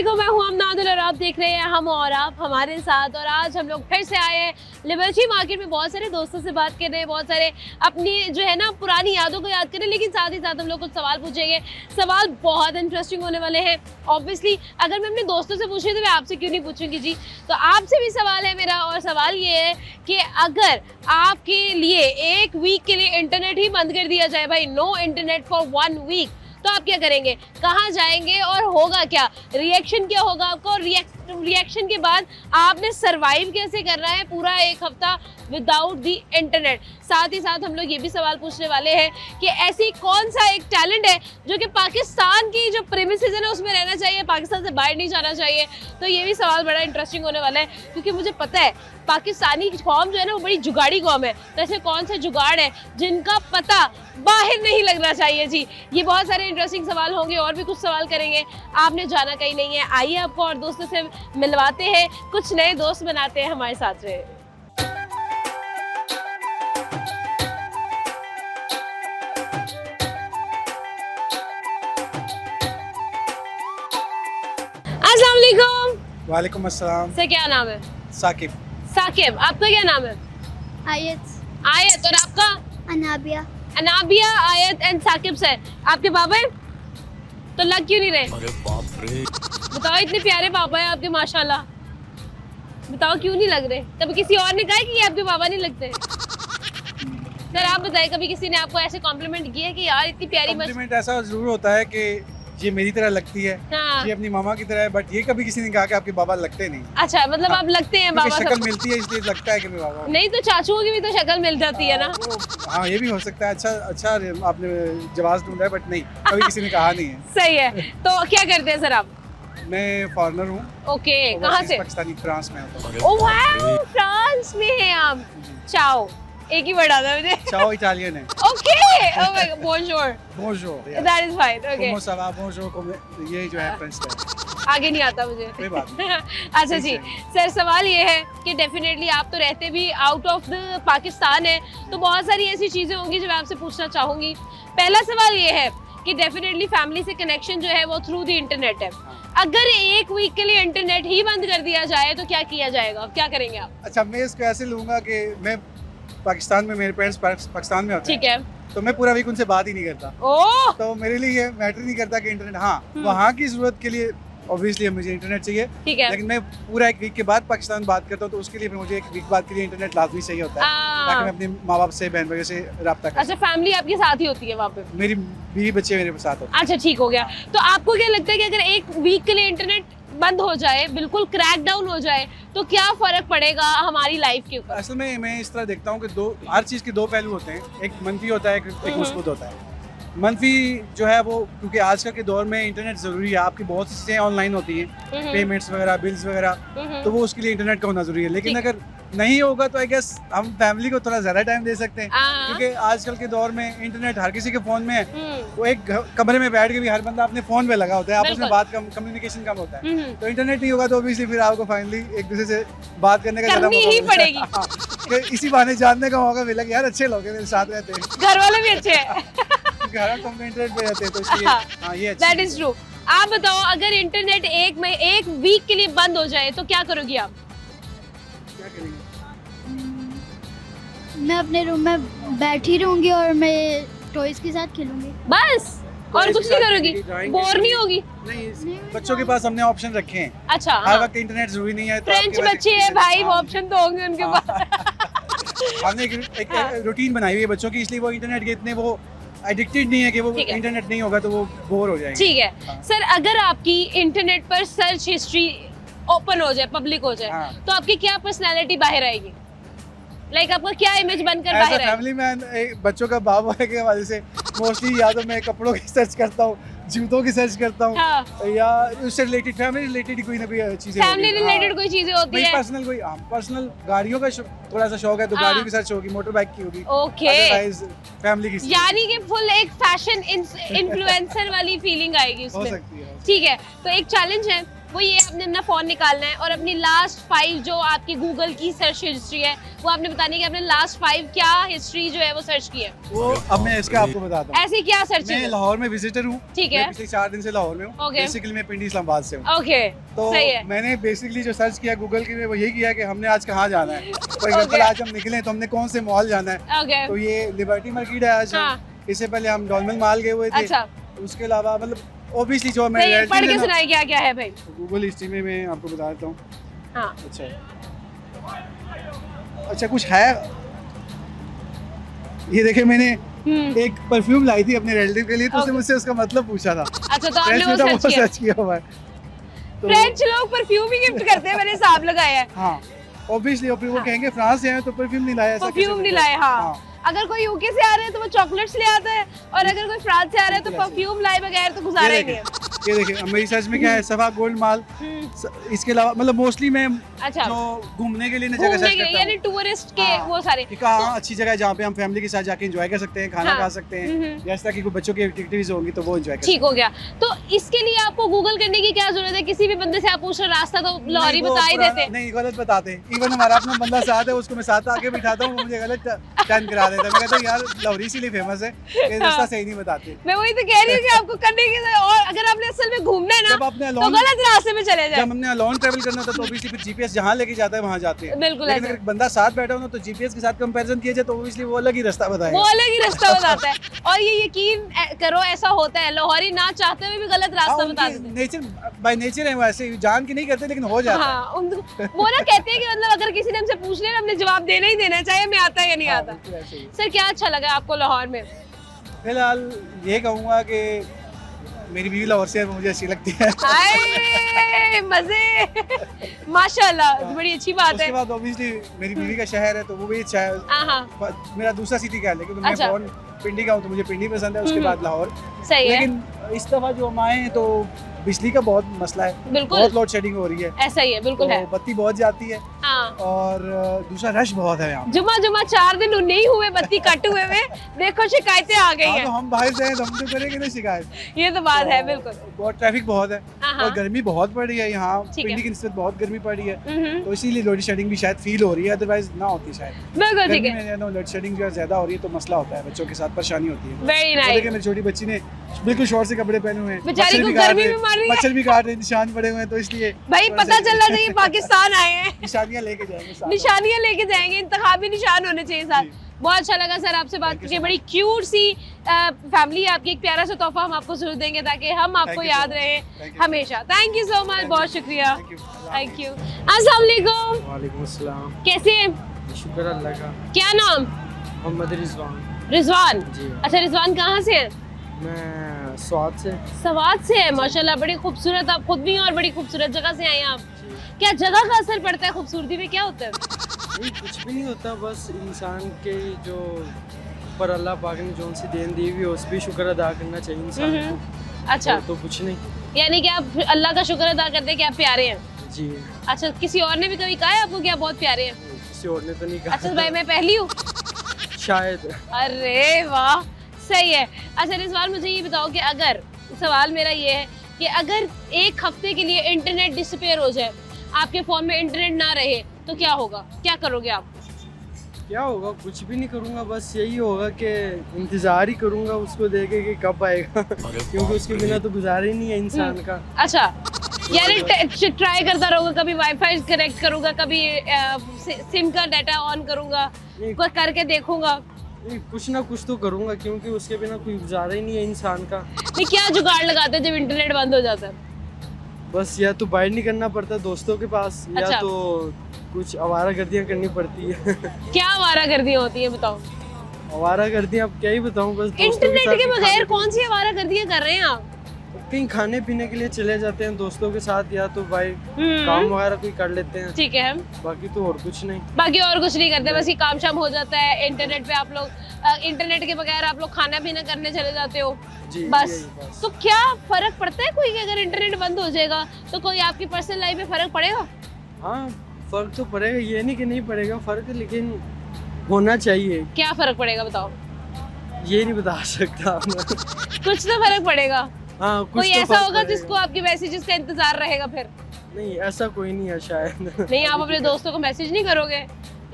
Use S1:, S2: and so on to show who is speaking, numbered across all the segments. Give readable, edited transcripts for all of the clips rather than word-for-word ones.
S1: वालेकुम, मैं हूं अमनादुल और आप देख रहे हैं हम और आप हमारे साथ। और आज हम लोग फिर से आए हैं लिबर्टी मार्केट में। बहुत सारे दोस्तों से बात कर रहे हैं, बहुत सारे अपनी जो है ना पुरानी यादों को याद करें, लेकिन साथ ही साथ हम लोग कुछ सवाल पूछेंगे। सवाल बहुत इंटरेस्टिंग होने वाले हैं। ऑब्वियसली अगर मैं अपने दोस्तों से पूछ रही तो मैं आपसे क्यों नहीं पूछूंगी जी। तो आपसे भी सवाल है मेरा, और सवाल ये है कि अगर आपके लिए एक वीक के लिए इंटरनेट ही बंद कर दिया जाए, भाई नो इंटरनेट फॉर 1 वीक, तो आप क्या करेंगे, कहाँ जाएंगे और होगा क्या, रिएक्शन क्या होगा आपका, और रिएक्शन के बाद आपने सरवाइव कैसे करना है पूरा एक हफ्ता विदाउट दी इंटरनेट। साथ ही साथ हम लोग ये भी सवाल पूछने वाले हैं कि ऐसी कौन सा एक टैलेंट है जो कि पाकिस्तान की जो प्रेमिसेस है ना उसमें रहना चाहिए, पाकिस्तान से बाहर नहीं जाना चाहिए। तो ये भी सवाल बड़ा इंटरेस्टिंग होने वाला है, क्योंकि मुझे पता है पाकिस्तानी कौम जो है ना वो बड़ी जुगाड़ी कौम है। तो ऐसे कौन सा जुगाड़ है जिनका पता बाहर नहीं लगना चाहिए जी। ये बहुत सारे इंटरेस्टिंग सवाल होंगे, और भी कुछ सवाल करेंगे। आपने जाना कहीं नहीं है, आइए आपको और दोस्तों से मिलवाते हैं, कुछ नए दोस्त बनाते हैं, हमारे साथ रहे। अस्सलाम वालेकुम।
S2: वालेकुम अस्सलाम।
S1: सर क्या नाम है?
S2: साकिब।
S1: साकिब। आपका क्या नाम है?
S3: आयत।
S1: आयत। और आपका?
S3: अनाबिया।
S1: अनाबिया, आयत एंड साकिब से। आपके पापा हैं? तो लग क्यों नहीं रहे?
S2: अरे बाप रे।
S1: बताओ, इतने प्यारे पापा हैं आपके माशाल्लाह, बताओ क्यों नहीं लग रहे? कभी किसी और ने कहा है कि ये आपके पापा नहीं लगते? सर आप बताएं, कभी किसी ने आपको ऐसे कॉम्प्लीमेंट किया है कि यार इतनी प्यारी
S2: कॉम्प्लीमेंट ऐसा जरूर होता है कि ये मेरी तरह लगती है,
S1: हाँ।
S2: ये अपनी मामा की तरह है, बट ये कभी किसी ने कहा कि आपके बाबा लगते नहीं।
S1: अच्छा, मतलब आप लगते हैं बाबा
S2: शक्ल
S1: सबको?
S2: मिलती है इसलिए लगता है कि मेरे बाबा।
S1: नहीं तो चाचुओं की भी तो शक्ल मिल जाती है ना।
S2: हाँ ये भी हो सकता है। अच्छा आपने जवाब ढूंढा है, बट नहीं, कभी किसी ने कहा नहीं है।
S1: सही है। तो क्या करते हैं सर आप?
S2: मैं फॉरेनर हूँ।
S1: ओके, कहाँ से?
S2: पाकिस्तानी, फ्रांस में होता हूँ।
S1: ओह वाओ, फ्रांस में हैं आप। चाओ, एक ही वर्ड आता है मुझे।
S2: चाओ इटालियन है।
S1: Okay, oh my God, bonjour.
S2: Bonjour.
S1: That is fine. Okay,
S2: कोमो सावा, बोंजोर को ये जो है फ्रेंच है।
S1: आगे नहीं आता मुझे।
S2: कोई बात नहीं।
S1: अच्छा जी सर, सवाल ये है कि डेफिनेटली आप तो रहते भी आउट ऑफ द पाकिस्तान है, तो बहुत सारी ऐसी चीजें होंगी जो मैं आपसे पूछना चाहूंगी। पहला सवाल ये है कि डेफिनेटली फैमिली से कनेक्शन जो है वो थ्रू द इंटरनेट है। अगर एक वीक के लिए इंटरनेट ही बंद कर दिया जाए तो क्या किया जाएगा, क्या करेंगे आप?
S2: अच्छा, मैं इसको ऐसे लूंगा कि मैं पाकिस्तान में, मेरे पेरेंट्स पाकिस्तान में होते हैं,
S1: ठीक है।
S2: तो मैं पूरा वीक उनसे बात ही नहीं करता।
S1: ओह,
S2: तो मेरे लिए ये मैटर नहीं करता कि इंटरनेट, हाँ वहाँ की जरूरत के लिए ऑब्वियसली मुझे इंटरनेट चाहिए,
S1: ठीक है।
S2: लेकिन मैं पूरा एक वीक के बाद पाकिस्तान बात करता हूँ, तो उसके लिए फिर मुझे एक वीक बाद के लिए इंटरनेट लाजमी चाहिए होता है, ताकि मैं अपने माँ बाप से, बहन भाई से रब्ता कर
S1: अच्छा, फैमिली आपके साथ ही होती है वहाँ पे?
S2: मेरी बीवी बच्चे मेरे साथ होते
S1: अच्छा, ठीक हो गया। तो आपको क्या लगता है कि अगर एक वीक के लिए इंटरनेट बंद हो जाए, बिल्कुल क्रैक डाउन हो जाए, तो क्या फर्क पड़ेगा हमारी लाइफ के ऊपर?
S2: हैं। असल में मैं इस तरह देखता हूँ कि हर चीज़ के दो पहलू होते हैं, एक मनफी होता है, एक मुस्बत होता है। मनफी जो है वो, क्योंकि आजकल के दौर में इंटरनेट ज़रूरी है, आपकी बहुत सी चीज़ें ऑनलाइन होती हैं, पेमेंट्स वगैरह, बिल्स वगैरह, तो वो उसके लिए इंटरनेट का होना ज़रूरी है। लेकिन अगर नहीं होगा तो आई गेस हम फैमिली को थोड़ा ज़्यादा टाइम दे सकते हैं, क्योंकि आजकल के दौर में इंटरनेट हर किसी के फ़ोन में है। वो एक कमरे में बैठ के भी हर बंदा अपने फ़ोन पे लगा होता है, आपस में बात कम, कम्युनिकेशन कम होता है। तो इंटरनेट नहीं होगा तो ऑब्वियसली फिर आपको फाइनली एक दूसरे से बात करने का ज़्यादा
S1: करनी ही पड़ेगी।
S2: कि इसी बहाने जानने का मौका मिला कि यार अच्छे लोग हैं, मेरे साथ रहते हैं,
S1: घर वाले भी अच्छे हैं।
S2: घर तो हम इंटरनेट पे रहते हैं, तो इसलिए हाँ ये अच्छा
S1: दैट इज ट्रू। आप बताओ, अगर इंटरनेट एक वीक के लिए बंद हो जाए तो क्या करोगी आप?
S2: क्या करेंगे?
S3: मैं अपने रूम में बैठी रहूंगी और मैं टॉयज के साथ खेलूंगी।
S1: बस, और कुछ नहीं करोगी?
S2: ड्राइंग
S1: बोर नहीं होगी?
S2: नहीं, बच्चों के पास हमने ऑप्शन रखे हैं।
S1: अच्छा,
S2: हर
S1: हाँ।
S2: वक्त इंटरनेट जरूरी नहीं है, तो
S1: फ्रेंच
S2: आपके पास
S1: बच्चे हैं भाई, वो
S2: हाँ,
S1: ऑप्शन तो होंगे उनके
S2: हाँ।
S1: पास।
S2: हमने एक रूटीन बनाई हुई है बच्चों की, इसलिए वो इंटरनेट के इतने वो एडिक्टेड नहीं है कि वो
S1: ठीक है।
S2: इंटरनेट नहीं होगा तो वो बोर हो जाएंगे।
S1: ठीक है
S2: हाँ।
S1: सर, अगर आपकी इंटरनेट पर सर्च हिस्ट्री ओपन हो जाए, पब्लिक हो जाए,
S2: हाँ।
S1: तो आपकी क्या पर्सनालिटी बाहर आएगी? लाइक आपका क्या इमेज बनकर
S2: ऐसा
S1: बाहर आएगी?
S2: फैमिली मैन बच्चों का बाप होने की वजह से मोस्टली या तो मैं कपड़ों की सर्च करता हूँ, जूतों की सर्च करता हूँ,
S1: हाँ।
S2: या उससे रिलेटेड, फैमिली रिलेटेड कोई ना कोई चीजें,
S1: फैमिली रिलेटेड कोई चीजें होती है?
S2: पर्सनल कोई पर्सनल गाड़ियों का थोड़ा सा शौक है, तो
S1: हाँ।
S2: गाड़ियों की सर्च होगी, मोटर बाइक की होगी।
S1: ओके,
S2: अदरवाइज फैमिली की
S1: यानी कि फुल एक फैशन इन्फ्लुएंसर वाली फीलिंग आएगी
S2: हो
S1: उसमें।
S2: सकती है।
S1: ठीक है, तो एक चैलेंज है वो ये आपने अपना फोन निकालना है और अपनी लास्ट 5 जो आपकी गूगल की सर्च हिस्ट्री है वो आपने बतानी है कि आपने लास्ट 5 क्या हिस्ट्री जो है वो सर्च की है।
S2: वो अब मैं इसका आपको बताता हूँ।
S1: ऐसी क्या सर्च
S2: मैं
S1: है?
S2: लाहौर में विजिटर हूँ।
S1: ठीक है।
S2: मैं पिछले 4 दिन से लाहौर में हूँ।
S1: Okay.
S2: बेसिकली मैं पिंडी इस्लामाबाद से हूँ।
S1: ओके,
S2: तो
S1: सही है।
S2: मैंने बेसिकली जो सर्च किया गूगल की में वो ये किया कि हमने आज कहाँ जाना है। फॉर एग्जांपल आज हम निकले तो हमने कौन से मॉल जाना है।
S1: ओके,
S2: तो ये लिबर्टी मार्केट है आज।
S1: हाँ।
S2: इससे पहले हम डॉलमेन मॉल गए हुए थे।
S1: अच्छा,
S2: उसके अलावा मतलब ऑब्वियसली जो मैं
S1: सही है, पढ़ के सुनाए क्या क्या है भाई।
S2: गूगल हिस्ट्री में मैं आपको बता देता हूँ।
S1: हाँ,
S2: अच्छा कुछ है। ये देखे मैंने एक परफ्यूम लाई थी अपने रिलेटिव के लिए तो उसने
S1: Okay.
S2: मुझसे उसका मतलब पूछा था।
S1: अच्छा तो आपने वो सर्च किया।
S2: सर्च किया हुआ है। तो
S1: फ्रेंच लोग परफ्यूम ही गिफ्ट करते हैं, मैंने हिसाब लगाया है।
S2: हाँ ऑब्वियसली और फिर वो कहेंगे फ्रांस से हैं तो परफ्यूम नहीं लाया। ऐसा
S1: परफ्यूम नहीं लाए, हाँ। अगर कोई यूके से आ रहे हैं तो वो चॉकलेट्स ले आता है और अगर कोई फ्रांस से आ रहा है तो परफ्यूम लाए बगैर तो गुजारा ही नहीं है।
S2: ये देखिए मेरी सर्च में क्या है, सफा गोल्ड मॉल। इसके अलावा मतलब मोस्टली मैं
S1: अच्छा,
S2: जो घूमने के लिए ना जगह
S1: घूमने
S2: सर्च
S1: के लिए
S2: करता
S1: यानी
S2: हूँ
S1: टूरिस्ट के
S2: हाँ,
S1: वो सारे
S2: कि कहाँ अच्छी जगह है जहाँ पे हम फैमिली के साथ जाके एंजॉय कर सकते हैं, खाना
S1: हाँ।
S2: खा सकते हैं, जैसा कि कोई बच्चों की एक्टिविटीज होंगी तो वो एंजॉय कर
S1: ठीक हो गया। तो इसके लिए आपको गूगल करने की क्या जरूरत है? किसी भी बंदे से आप पूछ रहे रास्ता तो लाहौरी
S2: वो
S1: बता ही
S2: पुराना-
S1: देते।
S2: नहीं गलत बताते। इवन हमारा अपना बंदा साथ है उसको मैं साथ आके बिठाता हूँ वो मुझे गलत टर्न करा देता है। मैं कहता हूँ यार लाहौरी इसीलिए फेमस है ये रास्ता सही नहीं बताते।
S1: मैं वही तो कह रही हूँ कि आपको करने की और अगर आपने असल में घूमना है
S2: जब
S1: ना
S2: आपने
S1: तो
S2: alone-
S1: गलत रास्ते में चले जाए।
S2: जब हमने अलोन ट्रैवल करना था तो ऑब्वियसली फिर जीपीएस जहाँ लेके जाता है वहाँ जाते हैं।
S1: बिल्कुल
S2: लेकिन
S1: ऐसा।
S2: अगर बंदा साथ बैठा हो ना तो जीपीएस के साथ कंपैरिजन किया जाए तो ऑब्वियसली वो अलग ही रास्ता बताएगा।
S1: वो अलग ही रास्ता बताता है और ये यकीन करो ऐसा होता है, लाहौरी ना चाहते हुए भी गलत रास्ता बता देते हैं।
S2: नेचर बाय नेचर है वैसे जान के नहीं करते लेकिन हो जाता है।
S1: हाँ, वो ना कहते हैं कि मतलब अगर किसी ने हमसे पूछ लिया हमने जवाब देना ही देना है, चाहे हमें आता है या नहीं
S2: हाँ,
S1: आता।
S2: बिल्कुल ऐसे ही।
S1: सर क्या अच्छा लगा आपको लाहौर में?
S2: फिलहाल ये कहूँगा कि मेरी बीवी लाहौर से है, वो मुझे अच्छी लगती है।
S1: हाय मजे, माशाल्लाह, बड़ी अच्छी बात
S2: उसके
S1: है।
S2: बाद ऑब्वियसली मेरी बीवी का शहर है तो वो भी अच्छा है।
S1: हाँ,
S2: मेरा दूसरा सिटी का है लेकिन मैं
S1: अच्छा।
S2: born पिंडी का हूँ तो मुझे पिंडी पसंद है। उसके बाद लाहौर।
S1: सही है,
S2: लेकिन इस दफा जो हम आए हैं तो बिजली का बहुत मसला है।
S1: बिल्कुल
S2: बहुत लोड शेडिंग हो रही है।
S1: ऐसा ही है, बिल्कुल
S2: तो
S1: है।
S2: बत्ती बहुत जाती है
S1: हाँ,
S2: और दूसरा रश बहुत है यहाँ।
S1: जुमा 4 दिन नहीं हुए बत्ती कट हुए में, देखो शिकायतें आ गई
S2: हाँ,
S1: हैं।
S2: तो हम बाहर जाए तो हम तो करेंगे ना शिकायत।
S1: ये तो बात है, बिल्कुल।
S2: बहुत ट्रैफिक बहुत है
S1: हाँ,
S2: और गर्मी बहुत पड़ रही है यहाँ।
S1: ठीक है।
S2: पिंडी की निस्बत बहुत गर्मी पड़ रही है
S1: हम्म,
S2: तो इसीलिए लोड शेडिंग भी शायद फील हो रही है, अदरवाइज ना होती शायद।
S1: बिल्कुल ठीक
S2: गर्मी
S1: है,
S2: में लोड शेडिंग जो है ज्यादा हो रही है तो मसला होता है, बच्चों के साथ परेशानी होती है।
S1: वेरी
S2: वो
S1: नाइस।
S2: देखिए मेरी छोटी बच्ची ने बिल्कुल शॉर्ट से कपड़े पहने हुए हैं,
S1: बेचारी को
S2: भी काट
S1: गर्मी
S2: रहे-
S1: भी मार रही है।
S2: मच्छर भी काट रहे हैं, निशान पड़े हुए हैं तो इसलिए
S1: भाई
S2: थोड़ा
S1: पता
S2: सा-
S1: चलना चाहिए पाकिस्तान आए हैं,
S2: निशानियाँ लेके जाएंगे साथ।
S1: निशानियां लेके जाएंगे, इंतखाबी निशान होने चाहिए साथ।
S2: जी।
S1: बहुत अच्छा लगा सर आपसे बात
S2: Thank you
S1: करके,
S2: so
S1: बड़ी क्यूट सी फैमिली है आपकी। एक प्यारा सा तोहफा हम आपको जरूर देंगे ताकि हम आपको
S2: Thank you
S1: याद
S2: so much.
S1: रहे
S2: Thank you.
S1: हमेशा। थैंक यू सो मच, बहुत शुक्रिया।
S2: Thank you.
S1: Thank you. अस्सलाम वालेकुम,
S4: वालेकुम अस्सलाम।
S1: कैसे हैं?
S4: शुक्र अल्लाह का।
S1: क्या नाम?
S4: मोहम्मद रिजवान
S1: रिजवान।
S4: जी।
S1: अच्छा रिजवान कहाँ से हैं?
S4: मैं स्वाद से।
S1: सवाद से है, माशाल्लाह बड़ी खूबसूरत, आप खुद भी हैं और बड़ी खूबसूरत जगह से आए हैं आप। क्या जगह का असर पड़ता है खूबसूरती में, क्या होता है?
S4: नहीं कुछ भी नहीं होता, बस इंसान के जो ऊपर अल्लाह पाक ने जो सी देन दी हुई है उस पर शुक्र अदा करना चाहिए इंसान को।
S1: अच्छा,
S4: और तो कुछ नहीं।
S1: यानी कि आप अल्लाह का शुक्र अदा करते हैं कि आप प्यारे हैं।
S4: जी।
S1: अच्छा, किसी और ने भी कभी कहा है आपको कि आप बहुत प्यारे हैं?
S4: किसी और ने तो नहीं कहा।
S1: अच्छा भाई मैं पहली हूँ?
S4: शायद।
S1: अरे वाह, सही है। अच्छा रिजवान मुझे ये बताओ कि अगर, सवाल मेरा ये है कि अगर एक हफ्ते के लिए इंटरनेट डिसअपीयर हो जाए, आपके फ़ोन में इंटरनेट ना रहे तो क्या होगा, क्या करोगे आप?
S4: क्या होगा, कुछ भी नहीं करूँगा, बस यही होगा कि इंतज़ार ही करूँगा उसको देखे कि कब आएगा क्योंकि उसके बिना तो गुजारा ही नहीं है इंसान का।
S1: अच्छा, यानी ट्राई करता रहूँगा, कभी वाईफाई कनेक्ट करूँगा, कभी सिम का डाटा ऑन करूँगा,
S4: नहीं,
S1: कोई करके देखूंगा।
S4: नहीं, कुछ ना कुछ तो करूँगा क्योंकि उसके बिना कोई गुजारा ही नहीं है इंसान का।
S1: नहीं क्या जुगाड़ लगाते हैं जब इंटरनेट बंद हो जाता है?
S4: बस या तो बाहर नहीं करना पड़ता दोस्तों के पास
S1: अच्छा।
S4: या तो कुछ आवारागर्दियाँ करनी पड़ती है।
S1: क्या आवारागर्दियाँ होती है बताओ?
S4: आवारागर्दियाँ अब क्या ही बताऊँ, बस दोस्तों
S1: इंटरनेट
S4: साथ
S1: के
S4: खाने-
S1: बगैर कौन सी आवारागर्दियाँ कर रहे हैं आप?
S4: कहीं खाने पीने के लिए चले जाते हैं दोस्तों के साथ या तो भाई काम वगैरह कोई कर लेते हैं,
S1: ठीक है,
S4: बाकी तो और कुछ नहीं।
S1: बाकी और कुछ नहीं करते, बस ये काम शाम हो जाता है इंटरनेट पे। आप लोग इंटरनेट के बगैर आप लोग खाना पीना करने चले जाते हो
S4: जी
S1: बस।
S4: यही बस।
S1: तो क्या फर्क पड़ता है कोई कि अगर इंटरनेट बंद हो जाएगा तो कोई आपकी पर्सनल लाइफ में फर्क पड़ेगा?
S4: हाँ फर्क तो पड़ेगा, ये नहीं कि नहीं पड़ेगा फर्क, लेकिन होना चाहिए।
S1: क्या फर्क पड़ेगा बताओ?
S4: ये नहीं बता सकता मैं।
S1: कुछ तो फर्क पड़ेगा।
S4: हाँ कुछ
S1: कोई
S4: तो
S1: ऐसा
S4: फर्क
S1: होगा
S4: पड़ेगा।
S1: जिसको आपके मैसेजेस का इंतजार रहेगा फिर?
S4: नहीं ऐसा कोई नहीं है शायद।
S1: नहीं, आप अपने दोस्तों को मैसेज नहीं करोगे?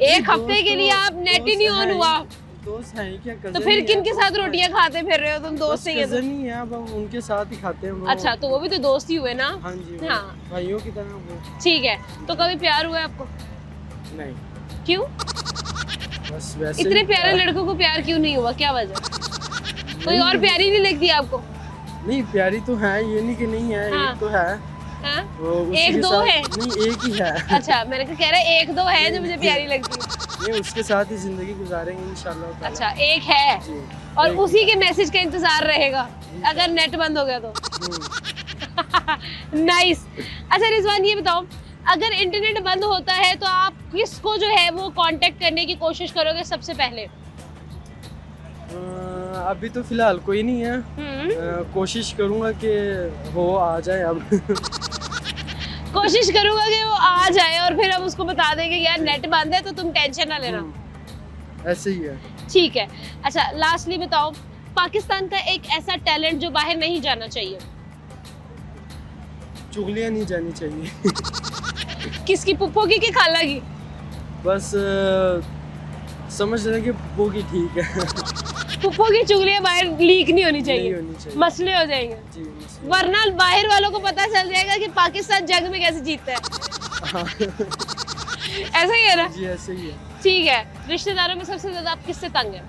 S1: एक हफ्ते के लिए आप नेट ही नहीं ऑन हुआ,
S4: दोस्त हैं क्या?
S1: तो फिर किन के साथ रोटियां खाते फिर रहे हो तुम? दोस्त नहीं है तो?
S4: कजन ही है, अब हम उनके साथ ही खाते हैं। वो।
S1: अच्छा, तो वो भी तो दोस्त ही हुए ना?
S4: हाँ जी, वो
S1: हाँ।
S4: भाइयों की तरह वो।
S1: ठीक है, तो कभी प्यार हुआ है आपको?
S4: नहीं,
S1: क्यों?
S4: बस वैसे
S1: इतने
S4: ही
S1: प्यारे लड़कों को प्यार क्यों नहीं हुआ, क्या वजह? कोई और प्यारी नहीं लगती आपको?
S4: नहीं, प्यारी तो है, ये नहीं कि नहीं है।
S1: हाँ।
S4: एक तो है
S1: हाँ?
S4: वो उसी
S1: एक
S4: के
S1: दो
S4: साथ-
S1: है?
S4: नहीं, एक ही है।
S1: अच्छा, मैंने कहा कह रहा है एक दो है जो मुझे प्यारी लगती है।
S4: ये उसके साथ ही जिंदगी गुजारेंगे इंशाल्लाह ताला।
S1: अच्छा, एक है
S4: जी।
S1: और
S4: एक
S1: उसी के मैसेज का इंतजार रहेगा अगर नेट बंद हो गया तो।
S4: हम्म।
S1: नाइस। अच्छा रिजवान, ये बताओ, अगर इंटरनेट बंद होता है तो आप किसको जो है वो कांटेक्ट करने की कोशिश करोगे सबसे पहले?
S4: अभी तो फिलहाल कोई नहीं है। कोशिश करूंगा कि हो आ जाए अब।
S1: कोशिश करूंगा कि वो आ जाए और फिर हम उसको बता देंगे कि यार नेट बंद है तो तुम टेंशन ना लेना।
S4: ऐसे ही है।
S1: ठीक है। अच्छा लास्टली बताओ, पाकिस्तान का एक ऐसा टैलेंट जो बाहर नहीं जाना चाहिए?
S4: चुगलियां नहीं जानी चाहिए।
S1: किसकी, पुप्पो की कि खाला की?
S4: बस समझ रहे कि वो की ठीक है।
S1: पुप्पो की चुगलियां बाहर लीक नहीं होनी
S4: नहीं
S1: चाहिए,
S4: होनी चाहिए।
S1: मसले हो जाएंगे,
S4: जी, मसला।
S1: वरना बाहर वालों को पता चल जाएगा कि पाकिस्तान जंग में कैसे जीतता है।
S4: हाँ।
S1: ऐसा ही है ना?
S4: जी ऐसे ही है।
S1: ठीक है। रिश्तेदारों में सबसे ज्यादा आप किससे तंग है?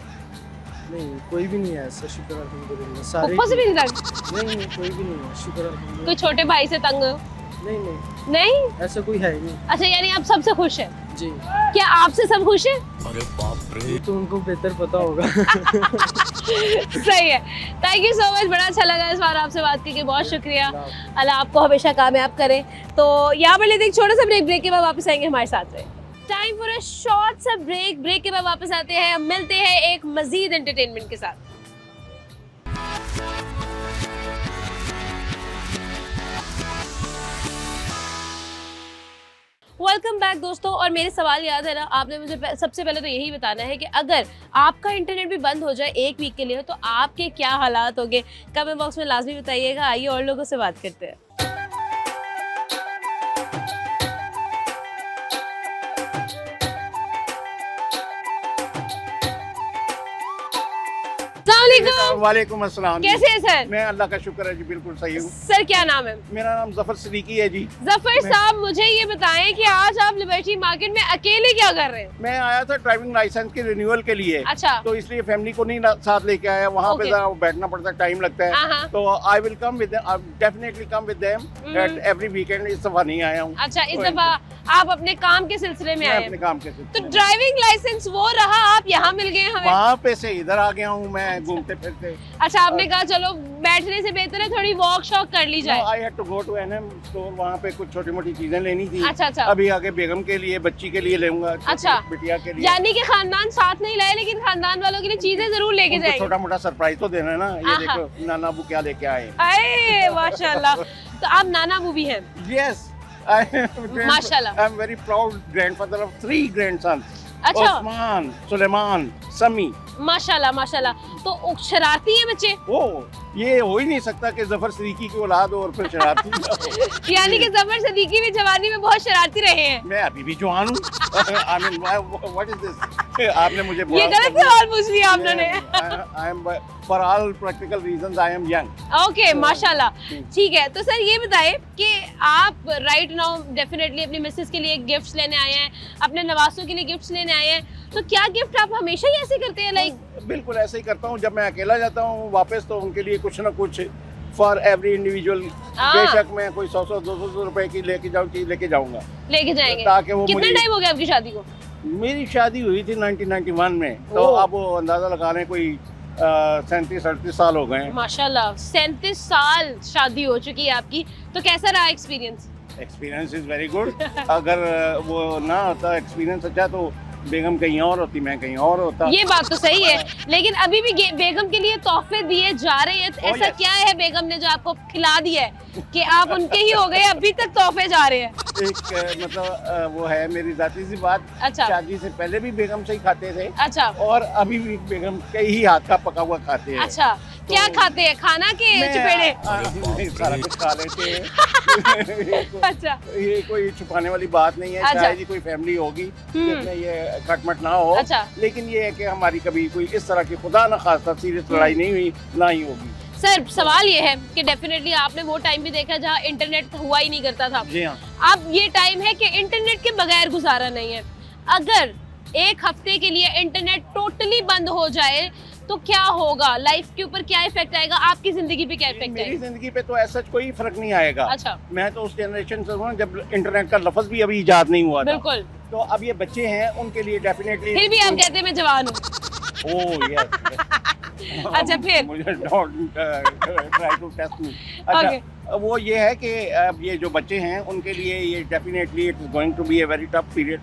S4: नहीं, कोई भी नहीं है ऐसा, शुक्र अल्हम्दुलिल्लाह। सारे
S1: पुप्पो से भी नहीं तंग?
S4: नहीं, कोई भी नहीं है, शुक्र अल्हम्दुलिल्लाह।
S1: कोई छोटे भाई से तंग हो?
S4: नहीं नहीं,
S1: नहीं?
S4: ऐसा कोई है ही नहीं।
S1: अच्छा, यानी आप सबसे खुश हैं?
S4: जी,
S1: क्या आपसे सब खुश हैं?
S4: ये तो उनको बेहतर पता होगा।
S1: सही है। थैंक यू सो मच, बड़ा अच्छा लगा इस बार आपसे बात करके, बहुत शुक्रिया। अल्लाह आपको हमेशा कामयाब करे। तो यहाँ पर लेते एक छोटा सा ब्रेक के बाद वापस आएंगे हमारे साथ रहे। टाइम फॉर अ शॉर्ट सा ब्रेक के बाद वापस आते हैं, मिलते हैं एक मजीद एंटरटेनमेंट के साथ। वेलकम बैक दोस्तों। और मेरे सवाल याद है ना, आपने मुझे सबसे पहले तो यही बताना है कि अगर आपका इंटरनेट भी बंद हो जाए एक वीक के लिए तो आपके क्या हालात होंगे, कमेंट बॉक्स में लाजमी बताइएगा। आइए और लोगों से बात करते हैं। अस्सलामुअलैकुम।
S5: वालेकुम अस्सलाम जी।
S1: कैसे हैं सर?
S5: मैं अल्लाह का शुक्र है जी, बिल्कुल सही हूँ।
S1: सर क्या नाम है?
S5: मेरा नाम जफर सिद्दीकी है जी।
S1: जफर साहब, मुझे ये बताएं कि आज आप लिबर्टी मार्केट में अकेले क्या कर रहे हैं?
S5: मैं आया था ड्राइविंग लाइसेंस के रिन्यूअल के लिए,
S1: अच्छा।
S5: तो इसलिए फैमिली को नहीं साथ लेके आया। वहाँ पे
S1: Okay.
S5: जरा बैठना पड़ता है, टाइम लगता है।
S1: हाँ।
S5: तो I will come with definitely come with them at every weekend. इस दफा नहीं आया हूँ।
S1: अच्छा, इस
S5: तो
S1: दफा आप अपने काम के सिलसिले में
S5: मैं
S1: आए
S5: अपने
S1: हैं।
S5: काम के
S1: तो
S5: सिलसिले में।
S1: ड्राइविंग लाइसेंस वो रहा, आप यहाँ मिल गए हमें।
S5: वहाँ पे से इधर आ गया हूँ मैं घूमते फिरते।
S1: अच्छा, आपने कहा चलो बैठने से बेहतर है थोड़ी वॉक शॉक कर ली जाए।
S5: I had to go to NM store, वहाँ पे कुछ छोटी मोटी चीजें लेनी थी।
S1: अच्छा अच्छा।
S5: अभी आगे बेगम के लिए, बच्ची के लिए लेऊंगा, छोटी
S1: अच्छा।
S5: बिटिया के लिए।
S1: यानी कि खानदान साथ नहीं लाए लेकिन खानदान वालों के लिए चीजें जरूर लेके
S5: उनको
S1: जाएंगे।
S5: छोटा मोटा सरप्राइज तो देना है ना। ये
S1: आहा।
S5: देखो नाना अबू क्या लेके आए।
S1: अरे माशाल्लाह, तो आप नाना अबू भी हैं?
S5: यस,
S1: माशाल्लाह।
S5: I am very proud grandfather of 3 grandsons।
S1: अच्छा।
S5: उस्मान, सुलेमान, समी।
S1: माशाल्लाह माशाल्लाह। तो शरारती हैं बच्चे?
S5: ओ, ये हो ही नहीं सकता कि जफर सिद्दीकी की औलाद हो और फिर शरारती ना हो।
S1: यानी कि जफर सिद्दीकी भी जवानी में बहुत शरारती रहे हैं।
S5: मैं अभी भी जवान हूँ। I mean what is this? आपने मुझे
S1: ये गलत सवाल पूछ लिया आपने।
S5: I am for all practical reasons I am young.
S1: Okay माशाल्लाह। ठीक है, तो सर ये बताएं कि आप राइट नाउ डेफिनेटली अपनी मिसेस के लिए गिफ्ट्स लेने आए हैं, अपने नवासों के लिए गिफ्ट्स लेने आए हैं, तो क्या गिफ्ट आप हमेशा ही ऐसे करते हैं? लाइक
S5: बिल्कुल ऐसे ही करता हूँ। जब मैं अकेला जाता हूँ वापस तो उनके लिए कुछ ना कुछ फॉर एवरी इंडिविजुअल। बेशक मैं कोई 100-200 रुपए की लेके जाऊँ, चीज लेके जाऊंगा
S1: लेके जाएंगे।
S5: ताकि वो
S1: कितना
S5: मुझे।
S1: टाइम हो गया आपकी शादी को?
S5: मेरी शादी हुई थी 1991 में, तो
S1: ओह।
S5: अब वो अंदाजा लगा रहे हैं कोई 37-38 साल हो गए हैं।
S1: माशाल्लाह 37 साल शादी हो चुकी है आपकी, तो कैसा रहा experience?
S5: Experience is very good. अगर वो ना होता एक्सपीरियंस अच्छा तो बेगम कहीं और होती, मैं कहीं और होता।
S1: ये बात तो सही है, लेकिन अभी भी बेगम के लिए तोहफे दिए जा रहे हैं, तो
S5: Oh,
S1: ऐसा
S5: yes.
S1: क्या है बेगम ने जो आपको खिला दिया है कि आप उनके ही हो गए, अभी तक तोहफे जा रहे हैं?
S5: एक मतलब वो है मेरी जाती सी बात।
S1: अच्छा।
S5: शादी से पहले भी बेगम से ही खाते थे
S1: अच्छा
S5: और अभी भी बेगम के ही हाथ का पका हुआ खाते हैं।
S1: अच्छा, क्या खाते हैं, खाना के चुपेड़े?
S5: नहीं, सारा कुछ खा लेते हैं।
S1: अच्छा
S5: ये कोई छुपाने वाली बात नहीं है।
S1: अच्छा।
S5: शायद ही कोई फैमिली होगी जिसमें ये खटमट ना हो।
S1: अच्छा।
S5: लेकिन ये है कि हमारी कभी कोई इस तरह की खुदा न खास्ता सीरियस लड़ाई नहीं हुई, ना ही होगी।
S1: सर सवाल ये है कि डेफिनेटली आपने वो टाइम भी देखा जहाँ इंटरनेट हुआ ही नहीं करता था।
S5: जी हाँ।
S1: अब ये टाइम है कि इंटरनेट के बगैर गुजारा नहीं है। अगर एक हफ्ते के लिए इंटरनेट टोटली बंद हो जाए तो क्या होगा, लाइफ के ऊपर क्या इफेक्ट आएगा, आपकी जिंदगी पे क्या इफेक्ट
S5: मेरी
S1: आएगा?
S5: जिंदगी पे तो ऐसा कोई फर्क नहीं आएगा।
S1: अच्छा
S5: मैं तो उस जनरेशन से हूँ जब इंटरनेट का लफ्ज भी अभी इजाद नहीं हुआ था।
S1: बिल्कुल।
S5: तो अब ये बच्चे हैं, उनके लिए डेफिनेटली।
S1: फिर भी आप कहते हैं मैं जवान हूँ।
S5: Oh yes.
S1: अच्छा फिर
S5: मुझे डोंट ट्राई टू टेस्ट मी। अच्छा वो ये है कि अब ये जो बच्चे हैं उनके लिए ये definitely it is going to be a very tough period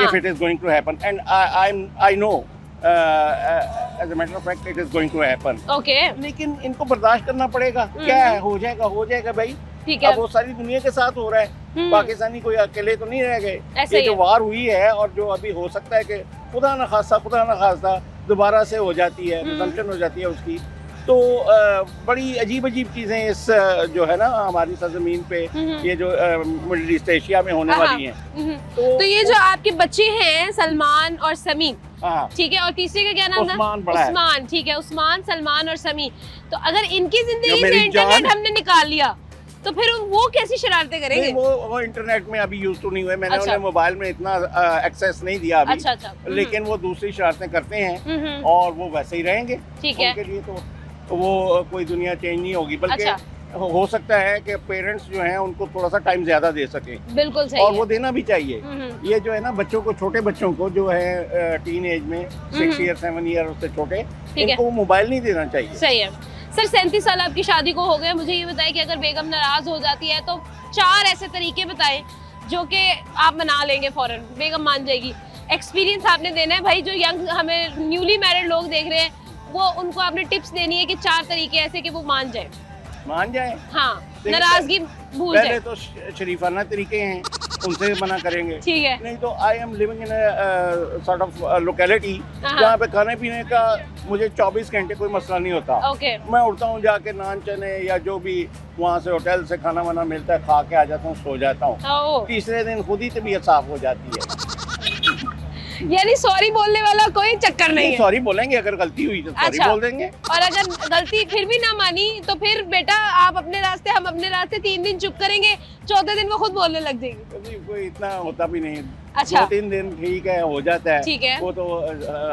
S5: if it is going to happen and I know as a matter of fact it is going to happen.
S1: Okay
S5: लेकिन इनको बर्दाश्त करना पड़ेगा। क्या है, हो जाएगा भाई।
S1: ठीक है।
S5: अब वो सारी दुनिया के साथ हो रहा है, पाकिस्तानी कोई अकेले तो नहीं रह गए।
S1: ऐसे
S5: ये
S1: ही
S5: जो
S1: है।
S5: वार हुई है और जो अभी हो सकता है कि खुदा न खास्ता दोबारा से हो जाती है, रिजम्पशन हो जाती है उसकी, तो बड़ी अजीब चीजें इस जो है ना हमारी सरजमीन पे ये जो मिडिल ईस्ट एशिया में होने वाली हैं।
S1: तो ये जो आपके बच्चे हैं सलमान और समीन,
S5: हाँ,
S1: ठीक है, और तीसरे का क्या नाम था?
S5: उस्मान बड़ा है।
S1: उस्मान, ठीक है, उस्मान, सलमान और समीन। तो अगर इनकी जिंदगी
S5: जो
S1: से
S5: मेरी
S1: इंटरनेट
S5: जान-
S1: हमने निकाल लिया तो फिर वो कैसी शरारतें करेंगे?
S5: नहीं, वो इंटरनेट में अभी यूज तो नहीं हुए। मैंने
S1: अच्छा।
S5: उन्हें मोबाइल में इतना एक्सेस नहीं दिया अभी।
S1: अच्छा
S5: लेकिन वो दूसरी शरारतें करते हैं
S1: हम्म,
S5: और वो वैसे ही रहेंगे।
S1: ठीक है।
S5: उनके लिए तो वो कोई दुनिया चेंज नहीं होगी, बल्कि
S1: अच्छा।
S5: हो सकता है कि पेरेंट्स जो हैं उनको थोड़ा सा टाइम ज्यादा दे सके,
S1: बिल्कुल सही
S5: और
S1: है।
S5: वो देना भी चाहिए। ये जो है ना बच्चों को, छोटे बच्चों को जो है टीन एज में 6 ईयर 7 ईयर उससे छोटे,
S1: ठीक है।
S5: इनको मोबाइल नहीं देना चाहिए।
S1: सही है। सर 37 साल आपकी शादी को हो गए, मुझे ये बताएं कि अगर बेगम नाराज हो जाती है तो 4 ऐसे तरीके बताएं जो कि आप मना लेंगे फौरन, बेगम मान जाएगी। एक्सपीरियंस आपने देना है भाई, जो यंग हमें न्यूली मैरिड लोग देख रहे हैं वो उनको आपने टिप्स देनी है कि 4 तरीके ऐसे कि वो मान जाए।
S5: मान जाए।
S1: हाँ,
S5: देखिए,
S1: नाराजगी भूल
S5: पहले
S1: जाए।
S5: तो शरीफाना तरीके हैं, उनसे मना करेंगे।
S1: ठीक है।
S5: नहीं तो I am living in sort of locality
S1: हाँ।
S5: जहाँ पे खाने पीने का मुझे 24 घंटे कोई मसला नहीं होता।
S1: ओके।
S5: मैं उठता हूँ, जाके नान चने या जो भी वहाँ से होटल से खाना वाना मिलता है खा के आ जाता हूँ, सो जाता हूँ।
S1: ओह,
S5: तीसरे दिन खुद ही तबीयत साफ हो जाती है।
S1: यानी सॉरी बोलने वाला कोई चक्कर नहीं है।
S5: सॉरी बोलेंगे, अगर गलती हुई तो सॉरी
S1: अच्छा।
S5: बोल देंगे।
S1: और अगर गलती फिर भी ना मानी तो फिर बेटा आप अपने रास्ते, हम अपने रास्ते, 3 दिन चुप करेंगे, चौथे दिन वो खुद बोलने लग जाएगी।
S5: कभी कोई इतना होता भी नहीं।
S1: अच्छा।
S5: 2-3 दिन ठीक है, हो जाता है।
S1: ठीक है।
S5: वो तो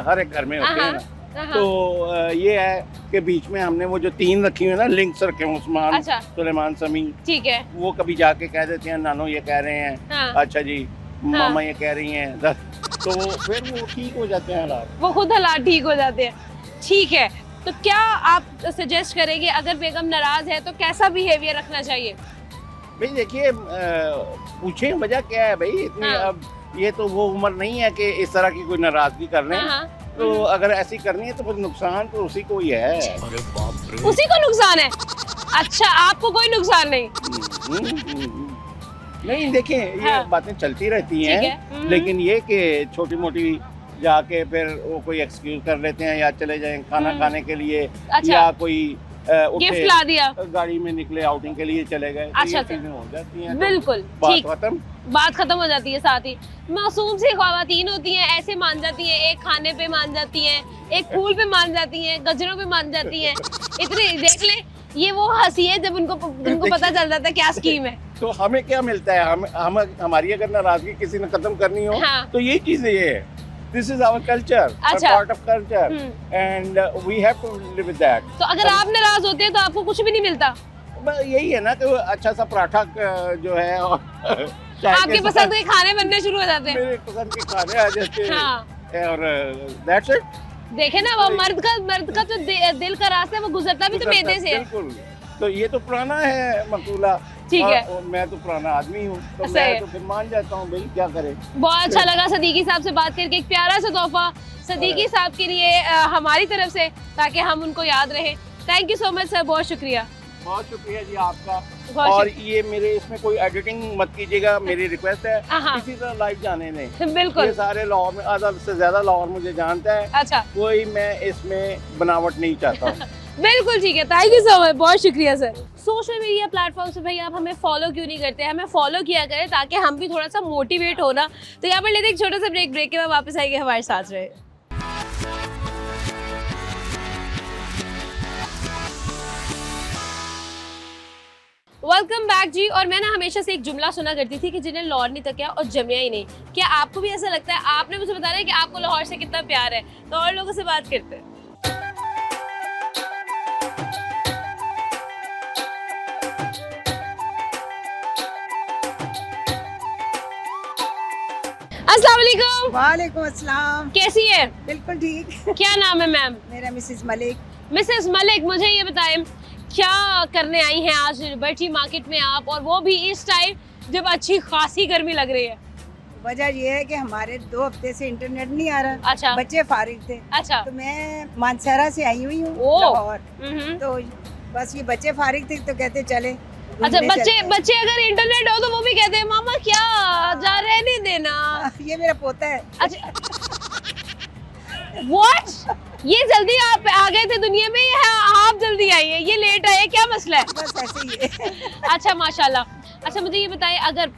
S5: हर एक घर में होते हैं ना।
S1: हाँ।
S5: तो ये है कि बीच में हमने वो जो 3 रखी हुई है ना, लिंक्स रखे हैं, उस्मान,
S1: अच्छा।
S5: सुलेमान, समी,
S1: ठीक है।
S5: वो कभी जाके कह देते हैं नानो ये कह रहे हैं,
S1: हाँ।
S5: अच्छा जी मामा ये कह रही हैं, तो फिर वो ठीक हो जाते हैं हालात।
S1: वो खुद हालात ठीक हो जाते हैं। ठीक है, तो क्या आप सजेस्ट करेंगे अगर बेगम नाराज है तो कैसा बिहेवियर रखना चाहिए?
S5: भाई देखिए, पूछे वजह क्या है भाई इतनी।
S1: हाँ।
S5: अब ये तो वो उम्र नहीं है कि इस तरह की कोई नाराजगी कर लें।
S1: हाँ।
S5: तो अगर ऐसी करनी है तो फिर नुकसान तो उसी को ही है।
S1: उसी को नुकसान है? अच्छा, आपको कोई नुकसान नहीं?
S5: नहीं देखिए, ये
S1: हाँ।
S5: बातें चलती रहती
S1: ठीक
S5: हैं,
S1: है।
S5: लेकिन ये कि छोटी मोटी जाके फिर वो कोई एक्सक्यूज कर लेते हैं, या चले जाएं खाना खाने के लिए,
S1: अच्छा।
S5: या कोई
S1: गिफ्ट ला दिया,
S5: गाड़ी में निकले आउटिंग के लिए चले गए, तो
S1: अच्छा,
S5: ये चीजें हो जाती हैं। तो
S1: बिल्कुल
S5: बात
S1: ठीक,
S5: खत्म।
S1: बात खत्म हो जाती है। साथ ही मासूम सी ख्वातीन होती हैं, ऐसे मान जाती हैं, एक खाने पे मान जाती हैं, एक फूल पे मान जाती हैं, गजरों पे मान जाती हैं। इतने देख ले, ये वो हंसी है जब उनको पता चल जाता है क्या स्कीम है।
S5: तो हमें क्या मिलता है? हम हमारी अगर नाराजगी किसी ने खत्म करनी हो,
S1: हाँ।
S5: तो यही चीजें ये है। दिस इज आवर कल्चर,
S1: अच्छा।
S5: Part of culture, and we have to live with that.
S1: तो अगर आप नाराज होते हैं तो आपको कुछ भी नहीं मिलता?
S5: यही है ना कि वो अच्छा सा पराठा जो है और चाय
S1: आपके
S5: के
S1: पसंद
S5: साथ
S1: के खाने बनने शुरू हो जाते हैं।
S5: मेरे पसंद के खाने आ जाते हैं।
S1: हाँ।
S5: और दैट्स इट।
S1: देखे ना, वो मर्द का जो दिल का रास्ता है वो गुजरता भी तो मैदे से है।
S5: बिल्कुल। तो ये तो पुराना है मकूला।
S1: ठीक है।
S5: और मैं तो पुराना आदमी हूँ, तो
S1: सही है।
S5: मैं तो फिर मान जाता हूँ भाई, क्या करे।
S1: बहुत अच्छा लगा सदीकी साहब से बात करके, एक प्यारा सा तोहफा सदीकी साहब के लिए हमारी तरफ से, ताकि हम उनको याद रहे। Thank you so much sir, बहुत शुक्रिया।
S5: बहुत शुक्रिया जी आपका।
S1: बहुत
S5: और ये मेरे इसमें कोई एडिटिंग मत कीजिएगा, मेरी रिक्वेस्ट है।
S1: हाँ।
S5: इसी तरह लाइव जाने दें। ये
S1: बिल्कुल।
S5: सारे लाहौर में, आधा से ज्यादा लाहौर मुझे जानता है,
S1: अच्छा,
S5: कोई मैं इसमें बनावट नहीं चाहता हूँ।
S1: बिल्कुल ठीक है, थैंक यू सो मच, बहुत शुक्रिया सर। सोशल मीडिया प्लेटफॉर्म से भाई आप हमें फॉलो क्यों नहीं करते? हमें फॉलो किया करें ताकि हम भी थोड़ा सा मोटिवेट हो ना। तो यहाँ पर लेते एक छोटा सा ब्रेक के बाद वापस आएंगे, हमारे साथ रहे। वेलकम बैक जी। और मैं ना हमेशा से एक जुमला सुना करती थी कि जिन्हें लाहौर नहीं तकिया और जमिया ही नहीं। क्या आपको भी ऐसा लगता है? आपने मुझे बताना है कि आपको लाहौर से कितना प्यार है, तो और लोगों से बात करते हैं। अस्सलाम वालेकुम।
S6: वालेकुम अस्सलाम।
S1: कैसी है?
S6: बिल्कुल ठीक।
S1: क्या नाम है मैम?
S6: मेरा मिसेस मलिक।
S1: मिसेस मलिक, मुझे ये बताएं क्या करने आई हैं आज लिबर्टी मार्केट में आप, और वो भी इस टाइम जब अच्छी खासी गर्मी लग रही है?
S6: वजह ये है कि हमारे 2 हफ्ते से इंटरनेट नहीं आ रहा।
S1: अच्छा।
S6: बच्चे फारिग थे।
S1: अच्छा।
S6: तो मैं मानसरा से आई हुई हूँ
S1: ओह।
S6: लाहौर। तो बस ये बच्चे फारिग थे तो कहते चले
S1: अच्छा,
S6: घूमने चलते हैं।
S1: बच्चे अगर इंटरनेट हो तो वो भी कहते हैं मामा क्या जा रहने देना।
S6: ये मेरा पोता है।
S1: अच्छा, व्हाट? ये जल्दी आप आ गए थे दुनिया में या आप जल्दी आई है? ये लेट आए, क्या मसला है?
S6: बस ऐसे ही है।
S1: अच्छा माशाल्लाह। अच्छा मुझे ये बताइए, अगर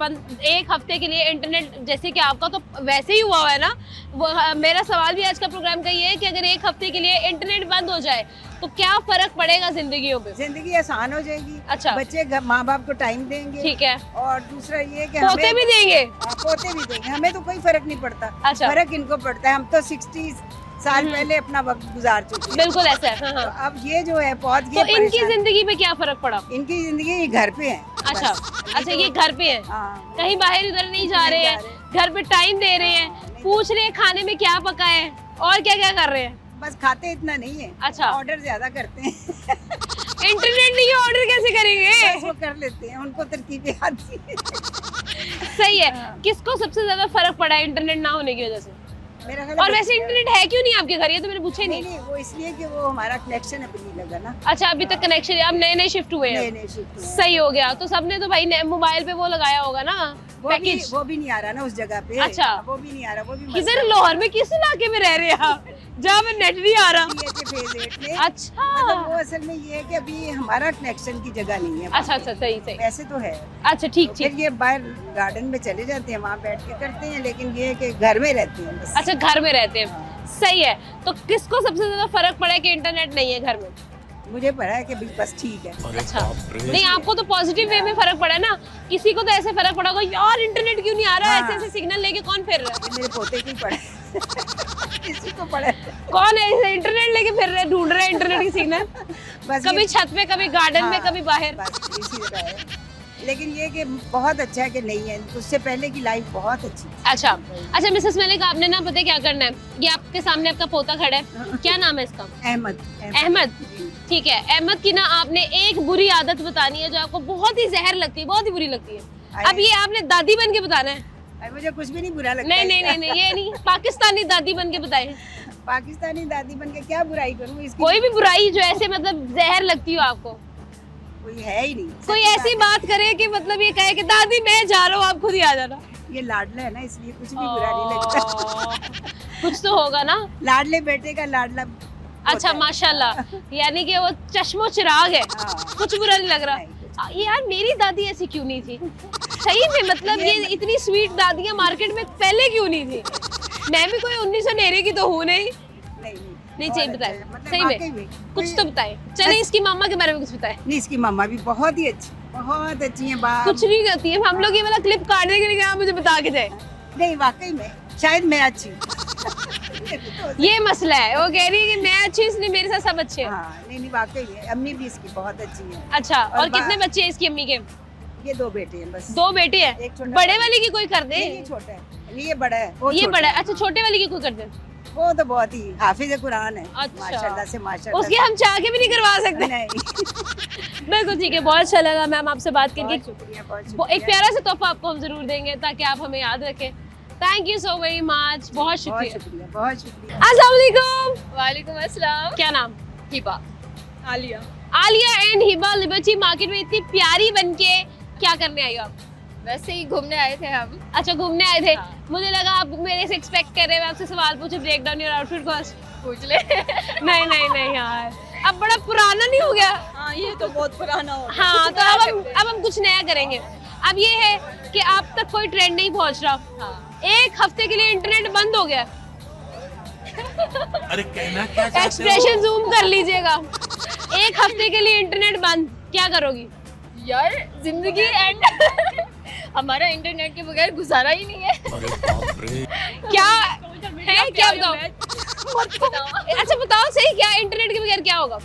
S1: 1 हफ्ते के लिए इंटरनेट, जैसे कि आपका तो वैसे ही हुआ है ना, वो मेरा सवाल भी आज का प्रोग्राम का ये है कि अगर 1 हफ्ते के लिए इंटरनेट बंद हो जाए तो क्या फर्क पड़ेगा जिंदगियों पे?
S6: जिंदगी आसान हो जाएगी।
S1: अच्छा।
S6: बच्चे माँ बाप को टाइम देंगे।
S1: ठीक है।
S6: और दूसरा ये कि
S1: पोते भी देंगे?
S6: पोते भी देंगे। हमें तो कोई फर्क नहीं पड़ता।
S1: अच्छा।
S6: फर्क इनको पड़ता है। हम तो 60 साल पहले अपना वक्त गुजार चुके हैं।
S1: बिल्कुल ऐसा है। हाँ,
S6: तो
S1: हाँ।
S6: अब ये जो है बहुत
S1: तो इनकी जिंदगी पे क्या फर्क पड़ा?
S6: इनकी जिंदगी घर पे है।
S1: अच्छा।
S6: बस।
S1: अच्छा, ये घर पे है,
S6: हाँ।
S1: कहीं बाहर उधर नहीं जा रहे हैं, घर पे टाइम दे रहे हैं, पूछ रहे हैं खाने में क्या पका है और क्या क्या कर रहे हैं?
S6: बस खाते इतना नहीं है।
S1: अच्छा।
S6: ऑर्डर ज्यादा करते हैं।
S1: इंटरनेट नहीं है, ऑर्डर कैसे करेंगे?
S6: बस वो कर लेते हैं, उनको तरकीबें आती है।
S1: सही है। किसको सबसे ज्यादा फर्क पड़ा है इंटरनेट ना होने की वजह से?
S6: मेरा ख्याल
S1: और
S6: है
S1: वैसे इंटरनेट है क्यों नहीं आपके घर? ये तो मैंने पूछा ही
S6: नहीं
S1: नहीं।
S6: नहीं, वो इसलिए कि वो हमारा कनेक्शन अभी नहीं लगा ना।
S1: अच्छा, अभी तक कनेक्शन, अब नए नए शिफ्ट हुए
S6: नए
S1: हैं।
S6: नए शिफ्ट हुए हैं।
S1: सही हो गया। तो सबने तो भाई मोबाइल पे वो लगाया होगा ना पैकेज।
S6: वो भी नहीं आ रहा ना उस जगह पे।
S1: अच्छा।
S6: वो भी नहीं आ रहा। वो भी
S1: किधर लाहौर में किस इलाके में रह रहे हैं आप जहाँ पे नेट नहीं आ रहा?
S6: फेज 8 में।
S1: अच्छा।
S6: मतलब वो असल में ये है कि अभी हमारा कनेक्शन की जगह नहीं है।
S1: अच्छा अच्छा, सही सही।
S6: वैसे तो है।
S1: अच्छा ठीक
S6: तो
S1: ठीक।
S6: फिर ये बाहर गार्डन में चले जाते हैं, वहाँ बैठ के करते हैं, लेकिन ये है कि घर में रहते हैं बस।
S1: अच्छा, घर में रहते हैं। सही है। तो किसको सबसे ज्यादा फर्क पड़ा है कि इंटरनेट नहीं है घर में?
S6: मुझे पता है कि बस ठीक है।
S1: अच्छा। नहीं, आपको तो पॉजिटिव वे में फर्क पड़ा है ना। किसी को तो ऐसे फर्क पड़ा होगा यार इंटरनेट क्यों नहीं आ रहा है,
S6: हाँ।
S1: ऐसे ऐसे सिग्नल लेके कौन फिर रहा है?
S6: ये मेरे पोते की पड़ा है। किसी को पड़ा है।
S1: कौन है ऐसे इंटरनेट लेके फिर रहे, ढूंढ रहे हैं इंटरनेट की सिग्नल?
S6: बस
S1: कभी
S6: ये-
S1: छत पे, कभी गार्डन में,
S6: हाँ,
S1: कभी बाहर।
S6: बस इसी तरह है। लेकिन ये कि बहुत अच्छा है कि नहीं है। उससे पहले की लाइफ बहुत अच्छी थी।
S1: अच्छा अच्छा, मिसेस मलिक, आपने ना पता है क्या करना है? ये आपके सामने आपका पोता खड़ा है, क्या नाम है इसका?
S6: अहमद।
S1: अहमद। ठीक है, अहमद की ना आपने एक बुरी आदत बतानी है जो आपको बहुत ही जहर लगती है, बहुत ही बुरी लगती है। अब ये आपने दादी बन के बताना है।
S6: अरे मुझे कुछ भी नहीं बुरा लगता।
S1: नहीं नहीं नहीं नहीं, ये नहीं, पाकिस्तानी दादी बन के बताए।
S6: पाकिस्तानी दादी बन के क्या बुराई करूँ इसकी?
S1: कोई भी बुराई जो ऐसे मतलब जहर लगती हो आपको,
S6: कोई है ही नहीं।
S1: कोई ऐसी बात करे कि मतलब ये कहे कि दादी मैं जा रहा हूँ, आप खुद ही आ जाना।
S6: ये लाडला है ना, इसलिए कुछ भी बुरा नहीं लगता।
S1: कुछ तो होगा ना।
S6: लाडले बेटे का लाडला।
S1: अच्छा माशाल्लाह, यानी कि वो चश्मो चिराग है,
S6: हाँ।
S1: कुछ बुरा नहीं लग रहा।
S6: नहीं, कुछ
S1: ये यार मेरी दादी ऐसी क्यों नहीं थी? सही में मतलब ये इतनी स्वीट दादियाँ मार्केट में पहले क्यों नहीं थी? मैं भी कोई 1990 की तो हूँ नहीं। नहीं चाहिए,
S6: बहुत
S1: बताए
S6: अच्छा है, मतलब
S1: सही
S6: वाकई
S1: में कुछ तो बताए। चले इसकी मामा के बारे में कुछ बताए।
S6: नहीं, इसकी मम्मा भी बहुत ही अच्छी, बहुत अच्छी है।
S1: कुछ नहीं करती है, हम लोग ये वाला क्लिप काटने के लिए आप मुझे बता के जाए।
S6: नहीं, वाकई में शायद मैं अच्छी हूँ।
S1: ये मसला है, वो कह रही है कि मैं अच्छी इसलिए मेरे साथ सब अच्छे हैं।
S6: हाँ, नहीं बाकई में अम्मी भी इसकी बहुत अच्छी है।
S1: अच्छा, और
S6: बा-
S1: कितने बच्चे हैं इसकी अम्मी के?
S6: ये 2 बेटे हैं बस।
S1: 2 बेटे हैं।
S6: एक छोटा-
S1: बड़े वाले की कोई कर दे?
S6: नहीं, ये छोटा है, ये बड़ा है, वो
S1: ये
S6: छोटा
S1: बड़ा है। अच्छा, छोटे वाले की कोई कर दे?
S6: वो तो बहुत ही हाफिज कुरान है।
S1: अच्छा।
S6: माशाल्लाह से माशाल्लाह
S1: उसके
S6: से।
S1: हम चाह के भी नहीं करवा सकते।
S6: नहीं।
S1: बिल्कुल ठीक है, बहुत अच्छा लगा मैम आपसे बात करके।
S6: बहुत शुक्रिया, बहुत
S1: एक
S6: शुक्रिया।
S1: प्यारा सा तोहफा आपको हम जरूर देंगे ताकि आप हमें याद रखें। Thank you so very much, बहुत
S6: बहुत
S1: शुक्रिया।
S6: शुक्रिया, बहुत शुक्रिया।
S1: अस्सलाम वालेकुम।
S7: वालेकुम अस्सलाम।
S1: क्या नाम?
S7: Hiba. Alia.
S1: Alia and Hiba liberty market में इतनी प्यारी बनके क्या करने आई हो आप?
S7: वैसे ही घूमने आए थे हम।
S1: अच्छा, घूमने आए थे।
S7: हाँ।
S1: मुझे लगा आप मेरे से एक्सपेक्ट कर रहे हैं मैं आपसे सवाल पूछे, break down your outfit cost.
S7: पूछ ले।
S1: नहीं नहीं नहीं यार। अब बड़ा पुराना नहीं हो गया?
S7: हाँ ये तो बहुत पुराना हो गया।
S1: हाँ, तो अब हम कुछ नया करेंगे। अब ये है कि आप तक कोई ट्रेंड नहीं पहुंच रहा,
S7: हाँ।
S1: एक हफ्ते के लिए इंटरनेट बंद हो गया,
S8: अरे कहना क्या चाहते हो?
S1: एक्सप्रेशन जूम कर लीजिएगा, एक हफ्ते के लिए इंटरनेट बंद, क्या करोगी?
S7: यार जिंदगी एंड हमारा इंटरनेट के बगैर गुजारा ही नहीं है।
S8: अरे बाप रे।
S1: क्या है, क्या बताओ? अच्छा बताओ सही, क्या इंटरनेट के बगैर क्या होगा?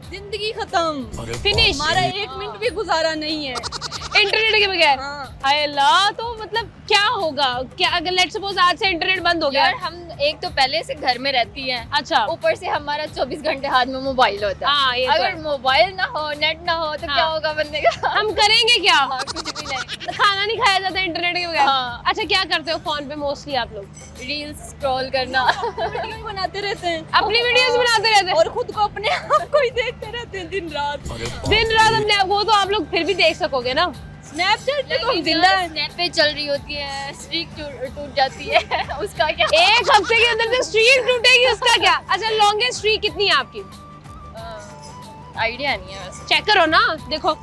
S7: जिंदगी खत्म,
S8: अरे
S1: फिनिश,
S7: हमारा 1 मिनट भी गुजारा नहीं है।
S1: इंटरनेट के बगैर।
S7: हाँ।
S1: हाय अल्लाह, तो मतलब क्या होगा? क्या अगर लेट सपोज आज से इंटरनेट बंद हो गया?
S7: यार हम एक तो पहले से घर में रहती हैं,
S1: अच्छा,
S7: ऊपर से हमारा 24 घंटे हाथ में मोबाइल होता है।
S1: हाँ ये तो
S7: अगर
S1: है।
S7: मोबाइल ना हो, नेट ना हो तो
S1: हाँ।
S7: क्या होगा बंदे का?
S1: हम करेंगे क्या?
S7: हाँ, कुछ भी नहीं।
S1: खाना नहीं खाया जाता इंटरनेट के बगैर।
S7: हाँ।
S1: अच्छा, क्या करते हो फोन पे मोस्टली आप लोग?
S7: रील्स स्क्रॉल करना, वीडियो बनाते रहते हैं,
S1: अपनी वीडियोस बनाते रहते हैं
S7: और खुद को अपने आप को ही देखते रहते हैं दिन रात।
S1: दिन रात अपने, वो तो आप लोग फिर भी देख सकोगे ना।
S7: स्नैपचैट पे तो हम जिंदा हैं। स्नैप पे चल रही होती है, स्ट्रीक टूट जाती है, उसका क्या?
S1: एक हफ्ते के अंदर से स्ट्रीक टूटेगी, उसका क्या? अच्छा, लॉन्गेस्ट स्ट्रीक कितनी है आपकी?
S7: आइडिया नहीं है वैसे।
S1: चेक करो ना, देखो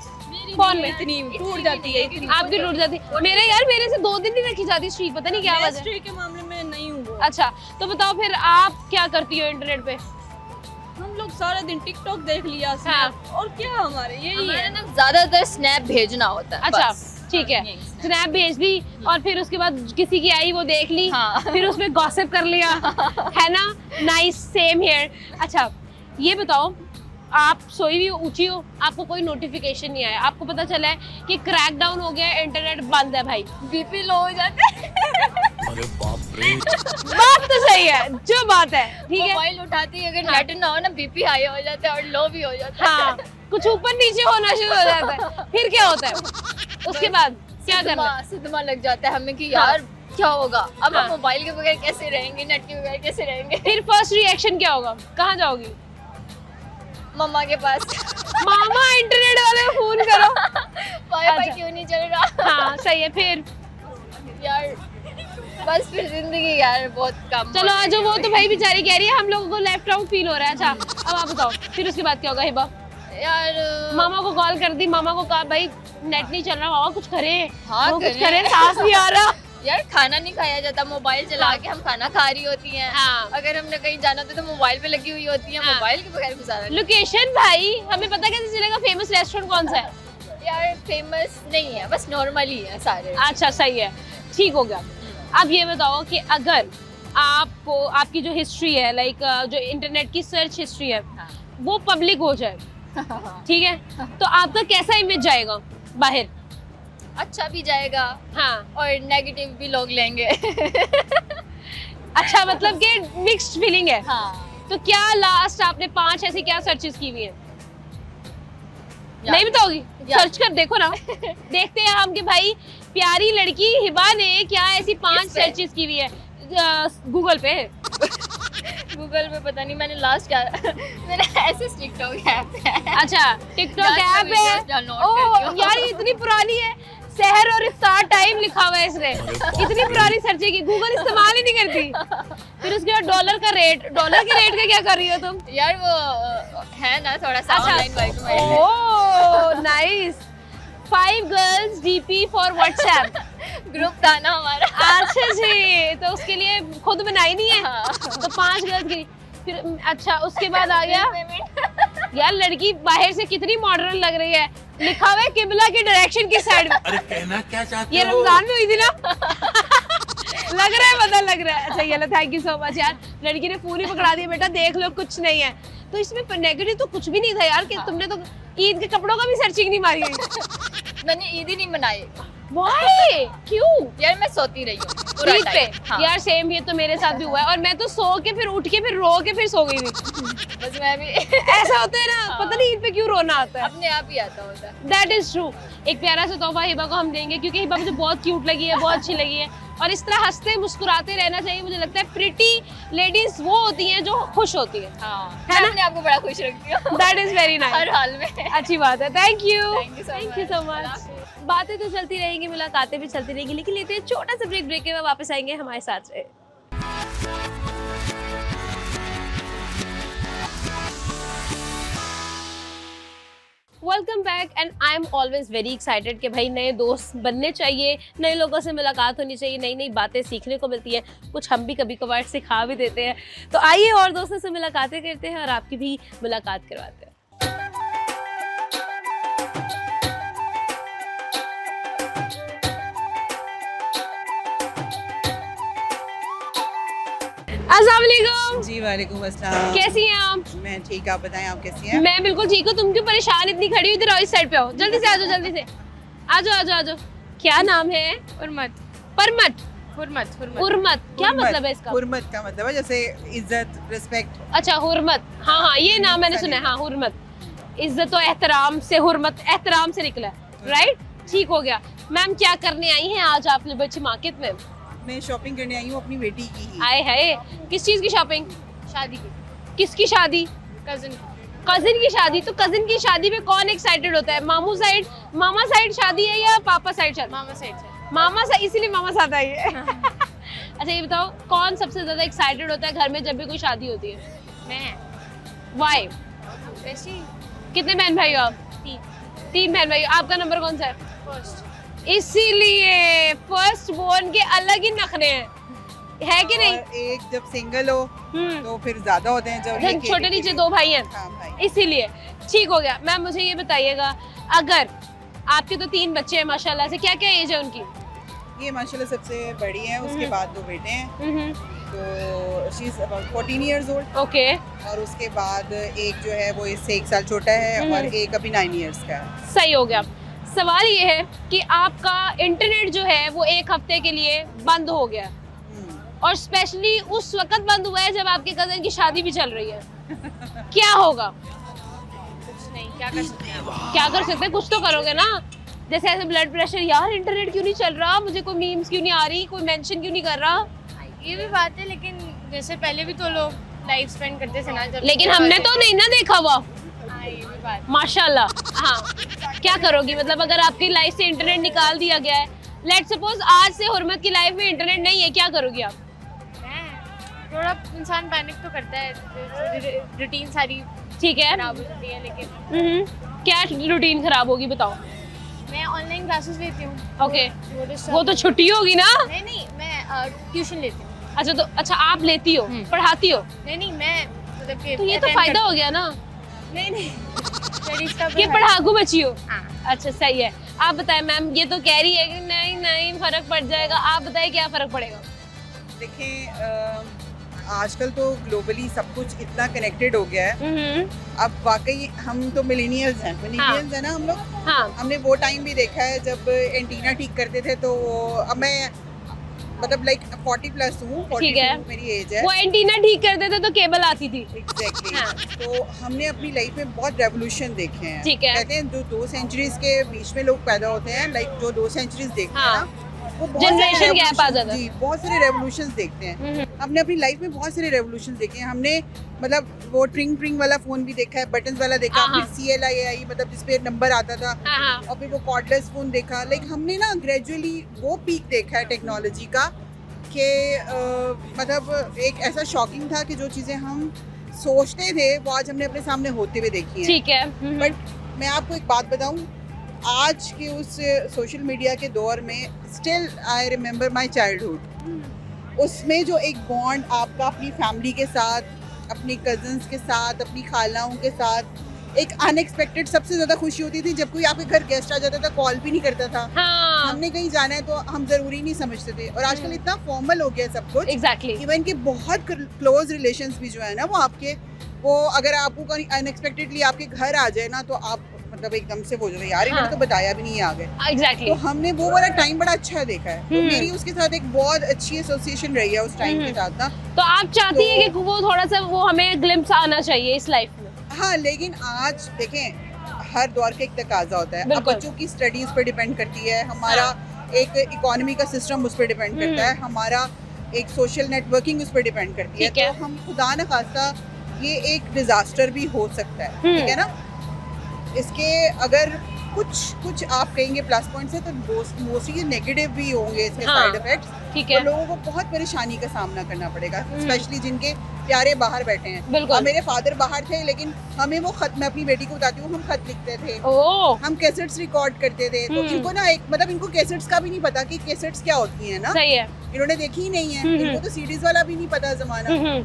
S1: फोन में
S7: इतनी टूट जाती है, इतनी
S1: आपकी टूट जाती है। मेरे से 2 दिन नहीं रखी जाती स्ट्रीक, पता नहीं क्या वजह है।
S7: स्ट्रीक के मामले में नहीं हूँ।
S1: अच्छा, तो बताओ फिर आप क्या करती हो इंटरनेट पे?
S7: हम लोग सारा दिन टिकटॉक देख लिया,
S1: हाँ।
S7: और क्या हमारे यही है ना, ज्यादातर स्नैप भेजना होता है।
S1: अच्छा,
S7: बस।
S1: ठीक है,
S7: यही।
S1: स्नैप भेज दी और फिर उसके बाद किसी की आई वो देख ली,
S7: हाँ।
S1: फिर उसमें गॉसिप कर लिया, है ना? Nice, same here. अच्छा, ये बताओ, आप सोई हुई ऊंची हो, आपको कोई नोटिफिकेशन नहीं आया, आपको पता चला है कि क्रैकडाउन हो गया, इंटरनेट बंद है भाई,
S7: बीपी लो हो जाता है।
S8: अरे बाप रे।
S1: बात तो सही है, जो बात है, ठीक है।
S7: मोबाइल उठाते ही अगर नेट ना हो ना, बीपी हाई हो जाता है और लो भी हो जाता है।
S1: हाँ, कुछ ऊपर नीचे होना शुरू हो जाता है, फिर क्या होता है? उसके बाद क्या करना है?
S7: सिद्धमा लग जाता है हमें कि यार क्या होगा अब,
S1: हाँ।
S7: हम मोबाइल के बगैर कैसे रहेंगे, नेट के बगैर कैसे रहेंगे?
S1: फिर फर्स्ट रिएक्शन क्या होगा? कहाँ जाओगी?
S7: मम्मा के पास।
S1: मामा, इंटरनेट वाले को फोन करो।
S7: वाईफाई
S1: अच्छा।
S7: क्यों नहीं चल रहा?
S1: हाँ सही है, फिर
S7: यार बस फिर जिंदगी यार बहुत कम।
S1: चलो आज वो तो भाई बेचारी कह रही है हम लोगों को लेफ्ट आउट फील हो रहा है। अच्छा, अब आप बताओ फिर उसके बाद क्या होगा? हिबा,
S7: यार
S1: मामा को कॉल कर दी, मामा को कहा भाई नेट नहीं चल रहा, मामा कुछ करे।
S7: हाँ,
S1: वो कुछ
S7: करें।
S1: करे, सांस नहीं आ रहा।
S7: यार खाना नहीं खाया जाता, मोबाइल चला के हम खाना खा रही होती हैं।
S1: हाँ।
S7: अगर हमने कहीं जाना होता तो मोबाइल पे लगी हुई होती है,
S1: हाँ।
S7: मोबाइल के बगैर गुजारा नहीं।
S1: लोकेशन भाई हमें पता कैसे चलेगा फेमस रेस्टोरेंट कौन सा है?
S7: यार फेमस नहीं है, बस नॉर्मल ही है सारे।
S1: अच्छा सही है, ठीक हो गया। अब ये बताओ कि अगर आपको आपकी जो हिस्ट्री है, लाइक जो इंटरनेट की सर्च हिस्ट्री है,
S7: हाँ।
S1: वो पब्लिक हो जाए, ठीक है, तो आपका कैसा इमेज जाएगा बाहर?
S7: अच्छा भी जाएगा
S1: हाँ,
S7: और नेगेटिव भी लोग लेंगे।
S1: अच्छा मतलब कि मिक्स्ड फीलिंग है।
S7: हाँ।
S1: तो क्या लास्ट आपने 5 ऐसी क्या सर्चेस की हुई है?
S7: यार।
S1: नहीं बताओगी?
S7: यार।
S1: सर्च कर देखो ना। देखते हैं हम कि भाई प्यारी लड़की हिबा ने क्या ऐसी 5
S7: किस पे?
S1: सर्चेस की हुई है गूगल पे।
S7: गूगल पे पता नहीं मैंने लास्ट क्या मेरा ऐसे टिकटॉक ऐप है।
S1: अच्छा, टिकटॉक
S7: यार,
S1: ऐप
S7: मैं
S1: है।
S7: videos download करती
S1: ओह
S7: हूँ।
S1: यार ये इतनी पुरानी है, सहर और इफ्तार टाइम लिखा हुआ है इसने, इतनी पुरानी सर्चे की, गूगल इस्तेमाल ही नहीं करती। फिर उसके बाद डॉलर के रेट का क्या कर रही हो तुम?
S7: यार वो है ना थोड़ा सा
S1: अच्छा।
S7: ऑनलाइन वर्क में।
S1: Oh nice. 5 girls DP for WhatsApp
S7: group था ना हमारा।
S1: अच्छा जी, तो उसके लिए खुद बनाई नहीं है?
S7: हाँ।
S1: तो 5 गर्ल्स की फिर। अच्छा, उसके बाद आ गया
S7: पेमेंट।
S1: यार लड़की बाहर से कितनी मॉडर्न लग रही है, लिखा हुआ है किबला की डायरेक्शन की साइड में।
S8: अरे कहना क्या चाहते
S1: ये
S8: हो?
S1: रमजान में हुई थी ना। लग रहा है, पता लग रहा है। अच्छा ये थैंक यू सो मच यार, लड़की ने पूरी पकड़ा दी, बेटा देख लो कुछ नहीं है। तो इसमें नेगेटिव तो कुछ भी नहीं था यार, कि तुमने तो ईद के कपड़ों का भी सर्चिंग नहीं मारी है।
S7: मैंने ईद ही नहीं मनाई
S1: व्हाई? क्यों?
S7: यार, मैं सोती रही हूँ पूरा
S1: ईद पे?
S7: time। हाँ।
S1: यार सेम, ये तो मेरे साथ भी हुआ है, और मैं तो सो के फिर उठ के फिर रो के फिर सो गई थी।
S7: बस मैं भी
S1: ऐसा होता है ना, पता नहीं ईद पे क्यों रोना आता है।
S7: अपने आप ही आता होता है।
S1: That is true. एक प्यारा सा तोहफा हिबा को हम देंगे, क्योंकि हिबा मुझे बहुत क्यूट लगी है, बहुत अच्छी लगी है, और इस तरह हंसते मुस्कुराते रहना चाहिए। मुझे लगता है प्रिटी लेडीज वो होती हैं जो खुश होती हैं।
S7: हाँ,
S1: है
S7: मैं
S1: ना?
S7: अपने आप को बड़ा खुश रखती हूँ
S1: that is very
S7: her
S1: nice,
S7: हाल में।
S1: अच्छी बात है। Thank you
S7: Thank you so much.
S1: Much. बातें तो चलती रहेंगी, मुलाकातें भी चलती रहेंगी, लेकिन लेते हैं छोटा सा ब्रेक के बाद वापस आएंगे, हमारे साथ रहे। Welcome back and I am always very excited कि भाई नए दोस्त बनने चाहिए, नए लोगों से मुलाकात होनी चाहिए, नई नई बातें सीखने को मिलती हैं, कुछ हम भी कभी कभार सिखा भी देते हैं। तो आइए और दोस्तों से मुलाकातें करते हैं और आपकी भी मुलाकात करवाते हैं। अस्सलाम वालेकुम।
S9: जी वालेकुम अस्सलाम।
S1: कैसी हैं आप?
S9: मैं ठीक, आप बताएं आप कैसी हैं?
S1: मैं बिल्कुल ठीक हूँ। तुम क्यों परेशान इतनी खड़ी हुई? इधर आओ, इस साइड पे आओ, जल्दी से आ जाओ, जल्दी से आ जाओ, आ जाओ, आ जाओ। क्या नाम है?
S7: हुर्मत
S1: परमत।
S7: हुर्मत
S1: हुर्मत क्या
S9: हुर्मत,
S1: मतलब है इसका?
S9: हुर्मत का मतलब है जैसे इज्जत, रिस्पेक्ट।
S1: अच्छा हुर्मत, हाँ हाँ ये नाम मैंने सुना है। हाँ हुर्मत, इज्जत और एहतराम से हुर्मत, एहतराम से निकला है, राइट? ठीक हो गया। मैम क्या करने आई हैं आज आप लिबर्टी मार्केट में?
S9: मैं शॉपिंग करने आई हूँ अपनी बेटी की ही।
S1: आए है, किस चीज की शॉपिंग?
S7: शादी की,
S1: किसकी शादी?
S7: कजन
S1: कजिन की शादी। तो कजिन की शादी में कौन एक्साइटेड होता है? मामू साइड, मामा साइड शादी है या पापा साइड शादी?
S7: मामा साइड से।
S1: मामा साइड, इसीलिए मामा साथ आई है। अच्छा ये बताओ, कौन सबसे ज्यादा एक्साइटेड होता है घर में जब भी कोई शादी होती है?
S7: मैं
S1: वाई?
S7: वैसे ही
S1: कितने बहन भाई हो आप? 3 बहन भाई। आपका नंबर कौन सा है?
S7: फर्स्ट।
S1: इसीलिए फर्स्ट बोर्न के अलग ही नखरे हैं, है कि नहीं?
S9: और एक जब सिंगल हो तो फिर ज्यादा होते हैं जब ये
S1: छोटे नीचे 2 भाई हैं,
S9: हाँ भाई।
S1: इसीलिए ठीक हो गया। मैम मुझे ये बताइएगा, अगर आपके तो 3 बच्चे हैं माशाल्लाह से, क्या क्या एज है उनकी?
S9: ये माशाल्लाह सबसे बड़ी है, उसके बाद 2 बेटे हैं, तो she is about 14 years old.
S1: Okay.
S9: और उसके बाद एक जो है वो इससे 1 साल छोटा है और एक अभी 9 इयर्स का है।
S1: सही हो गया। सवाल ये है कि आपका इंटरनेट जो है वो 1 हफ्ते के लिए बंद हो गया और स्पेशली उस वक्त बंद हुआ है जब आपके कजन की शादी भी चल रही है। क्या होगा?
S7: कुछ नहीं, क्या कर सकते हैं?
S1: क्या कर सकते हैं? कुछ तो करोगे ना। जैसे ऐसे ब्लड प्रेशर, यार इंटरनेट क्यों नहीं चल रहा, मुझे कोई मीम्स क्यों नहीं आ रही, कोई मेंशन क्यों नहीं कर रहा।
S7: ये भी बात है, लेकिन जैसे पहले भी तो लोग लाइफ स्पेंड करते थे ना, जब
S1: लेकिन हमने तो नहीं ना देखा हुआ।
S7: हाँ, ये भी बात।
S1: माशाल्लाह। हाँ, क्या करोगी? मतलब अगर आपकी लाइफ से इंटरनेट निकाल दिया गया है, लेट सपोज आज से हुर्मत की लाइफ में इंटरनेट नहीं है, क्या करोगी आप?
S7: थोड़ा इंसान पैनिक तो करता है, रूटीन सारी
S1: ठीक है,
S7: खराब हो जाती है। लेकिन
S1: क्या रूटीन खराब होगी बताओ?
S7: मैं ऑनलाइन क्लासेस लेती हूँ।
S1: ओके,
S7: वो
S1: वो तो छुट्टी होगी ना?
S7: नहीं, मैं ट्यूशन लेती हूँ।
S1: अच्छा तो अच्छा आप लेती हो, पढ़ाती हो?
S7: नहीं, मैं मतलब कि
S1: तो ये तो फायदा हो गया ना
S7: नहीं स्टडीज का
S1: कि पढ़ाकू बची हो।
S7: हाँ।
S1: अच्छा सही है। आप बताएं मैम, ये तो कह रही है कि नहीं नहीं फर्क पड़ जाएगा, आप बताएं क्या फर्क पड़ेगा?
S9: देखें आजकल तो ग्लोबली सब कुछ इतना कनेक्टेड हो गया है। अब वाकई हम तो मिलेनियल्स हैं, मिलेनियल्स है ना हम लोग।
S1: हाँ।
S9: हमने वो टाइम भी देखा है जब एंटीना ठीक करते थे, तो अब मैं मतलब लाइक 40+ हूँ, 42 मेरी एज है।
S1: वो एंटीना ठीक करते थे तो केबल आती थी।
S9: एग्जैक्टली।
S1: हाँ।
S9: तो हमने अपनी लाइफ में बहुत रेवोल्यूशन देखे हैं।
S1: ठीक है।
S9: कहते हैं जो 2 सेंचुरीज के बीच में लोग पैदा होते हैं, लाइक जो 2 सेंचुरीज देखते हैं
S1: हाँ।
S9: ना, वो बहुत
S1: Generation
S9: सारे
S1: gap आ
S9: revolutions-
S1: जाता है।
S9: जी, बहुत सारे रेवोल्यूशंस देखते हैं। हमने अपनी लाइफ में बहुत सारे रेवोल्यूशन देखे हैं। हमने मतलब वो ट्रिंग वाला फोन भी देखा है, बटन्स वाला देखा,
S1: हाँ।
S9: फिर CLI आई, मतलब जिसपे नंबर आता था,
S1: हाँ।
S9: और फिर वो कॉर्डलेस फोन देखा। लाइक हमने ना ग्रेजुअली वो पीक देखा है टेक्नोलॉजी का कि मतलब एक ऐसा शॉकिंग था कि जो चीज़ें हम सोचते थे वो आज हमने अपने सामने होते हुए देखी हैं।
S1: ठीक है।
S9: बट मैं आपको एक बात बताऊं, आज के उस सोशल मीडिया के दौर में still I remember my childhood. उसमें जो एक बॉन्ड आपका अपनी फैमिली के साथ, अपनी कजन्स के साथ, अपनी खालाओं के साथ, एक अनएक्सपेक्टेड सबसे ज़्यादा खुशी होती थी जब कोई आपके घर गेस्ट आ जाता था, कॉल भी नहीं करता था।
S1: हाँ।
S9: हमने कहीं जाना है तो हम ज़रूरी नहीं समझते थे, और आजकल इतना फॉर्मल हो गया है सब कुछ।
S1: एग्जैक्टली।
S9: इवन कि बहुत क्लोज रिलेशंस भी जो है ना वो आपके, वो अगर आपको कहीं अनएक्सपेक्टेडली आपके घर आ जाए ना, तो आप मतलब एकदम से बोल रहे यार इन्होंने तो बताया भी नहीं आ गए।
S1: एग्जैक्टली।
S9: तो हमने वो वाला टाइम बड़ा अच्छा देखा है। तो मेरी उसके साथ एक बहुत अच्छी एसोसिएशन रही है उस टाइम के साथ ना।
S1: तो आप चाहती हैं कि वो थोड़ा सा वो हमें ग्लिम्स आना चाहिए इस लाइफ में?
S9: हाँ, लेकिन आज देखें हर दौर का एक तकाजा होता है। अब बच्चों की स्टडीज पर डिपेंड करती है, हमारा एक इकोनॉमी का सिस्टम उस पर डिपेंड करता है, हमारा एक सोशल नेटवर्किंग उस पर डिपेंड करती है। तो हम खुदा न खास्ता ये एक डिजास्टर भी हो सकता है, ठीक है ना। इसके अगर कुछ आप कहेंगे प्लस पॉइंट्स है, तो मोस्टली नेगेटिव भी होंगे इसके साइड इफेक्ट्स।
S1: ठीक है।
S9: तो लोगों को बहुत परेशानी का सामना करना पड़ेगा, स्पेशली जिनके प्यारे बाहर बैठे हैं।
S1: बिल्कुल।
S9: और मेरे फादर बाहर थे, लेकिन हमें वो खत, मैं अपनी बेटी को बताती हूँ, हम खत लिखते थे,
S1: ओह
S9: हम कैसेट्स रिकॉर्ड करते थे। तो इनको ना एक मतलब इनको कैसेट्स का भी नहीं पता कि कैसेट्स क्या होती हैं ना,
S1: सही है।
S9: इन्होंने देखी ही नहीं है, इनको तो सीडीज वाला भी नहीं पता ज़माना।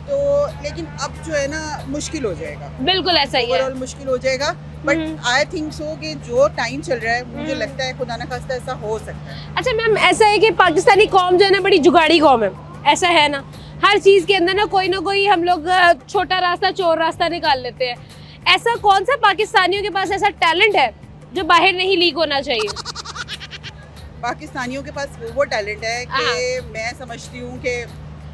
S9: तो लेकिन अब जो है ना मुश्किल हो जाएगा,
S1: बिल्कुल ऐसा ही है।
S9: ओवरऑल मुश्किल हो जाएगा। बट आई थिंक सो कि जो टाइम चल रहा है, मुझे लगता है खुदा ना खास्ता ऐसा हो सकता है।
S1: अच्छा मैम, ऐसा है कि पाकिस्तानी कौम जो है ना बड़ी जुगाड़ी कौम है, ऐसा है ना, हर चीज़ के अंदर ना कोई हम लोग छोटा रास्ता चोर रास्ता निकाल लेते हैं। ऐसा कौन सा पाकिस्तानियों के पास ऐसा टैलेंट है जो बाहर नहीं लीक होना चाहिए?
S9: पाकिस्तानियों के पास वो टैलेंट है कि मैं समझती हूँ कि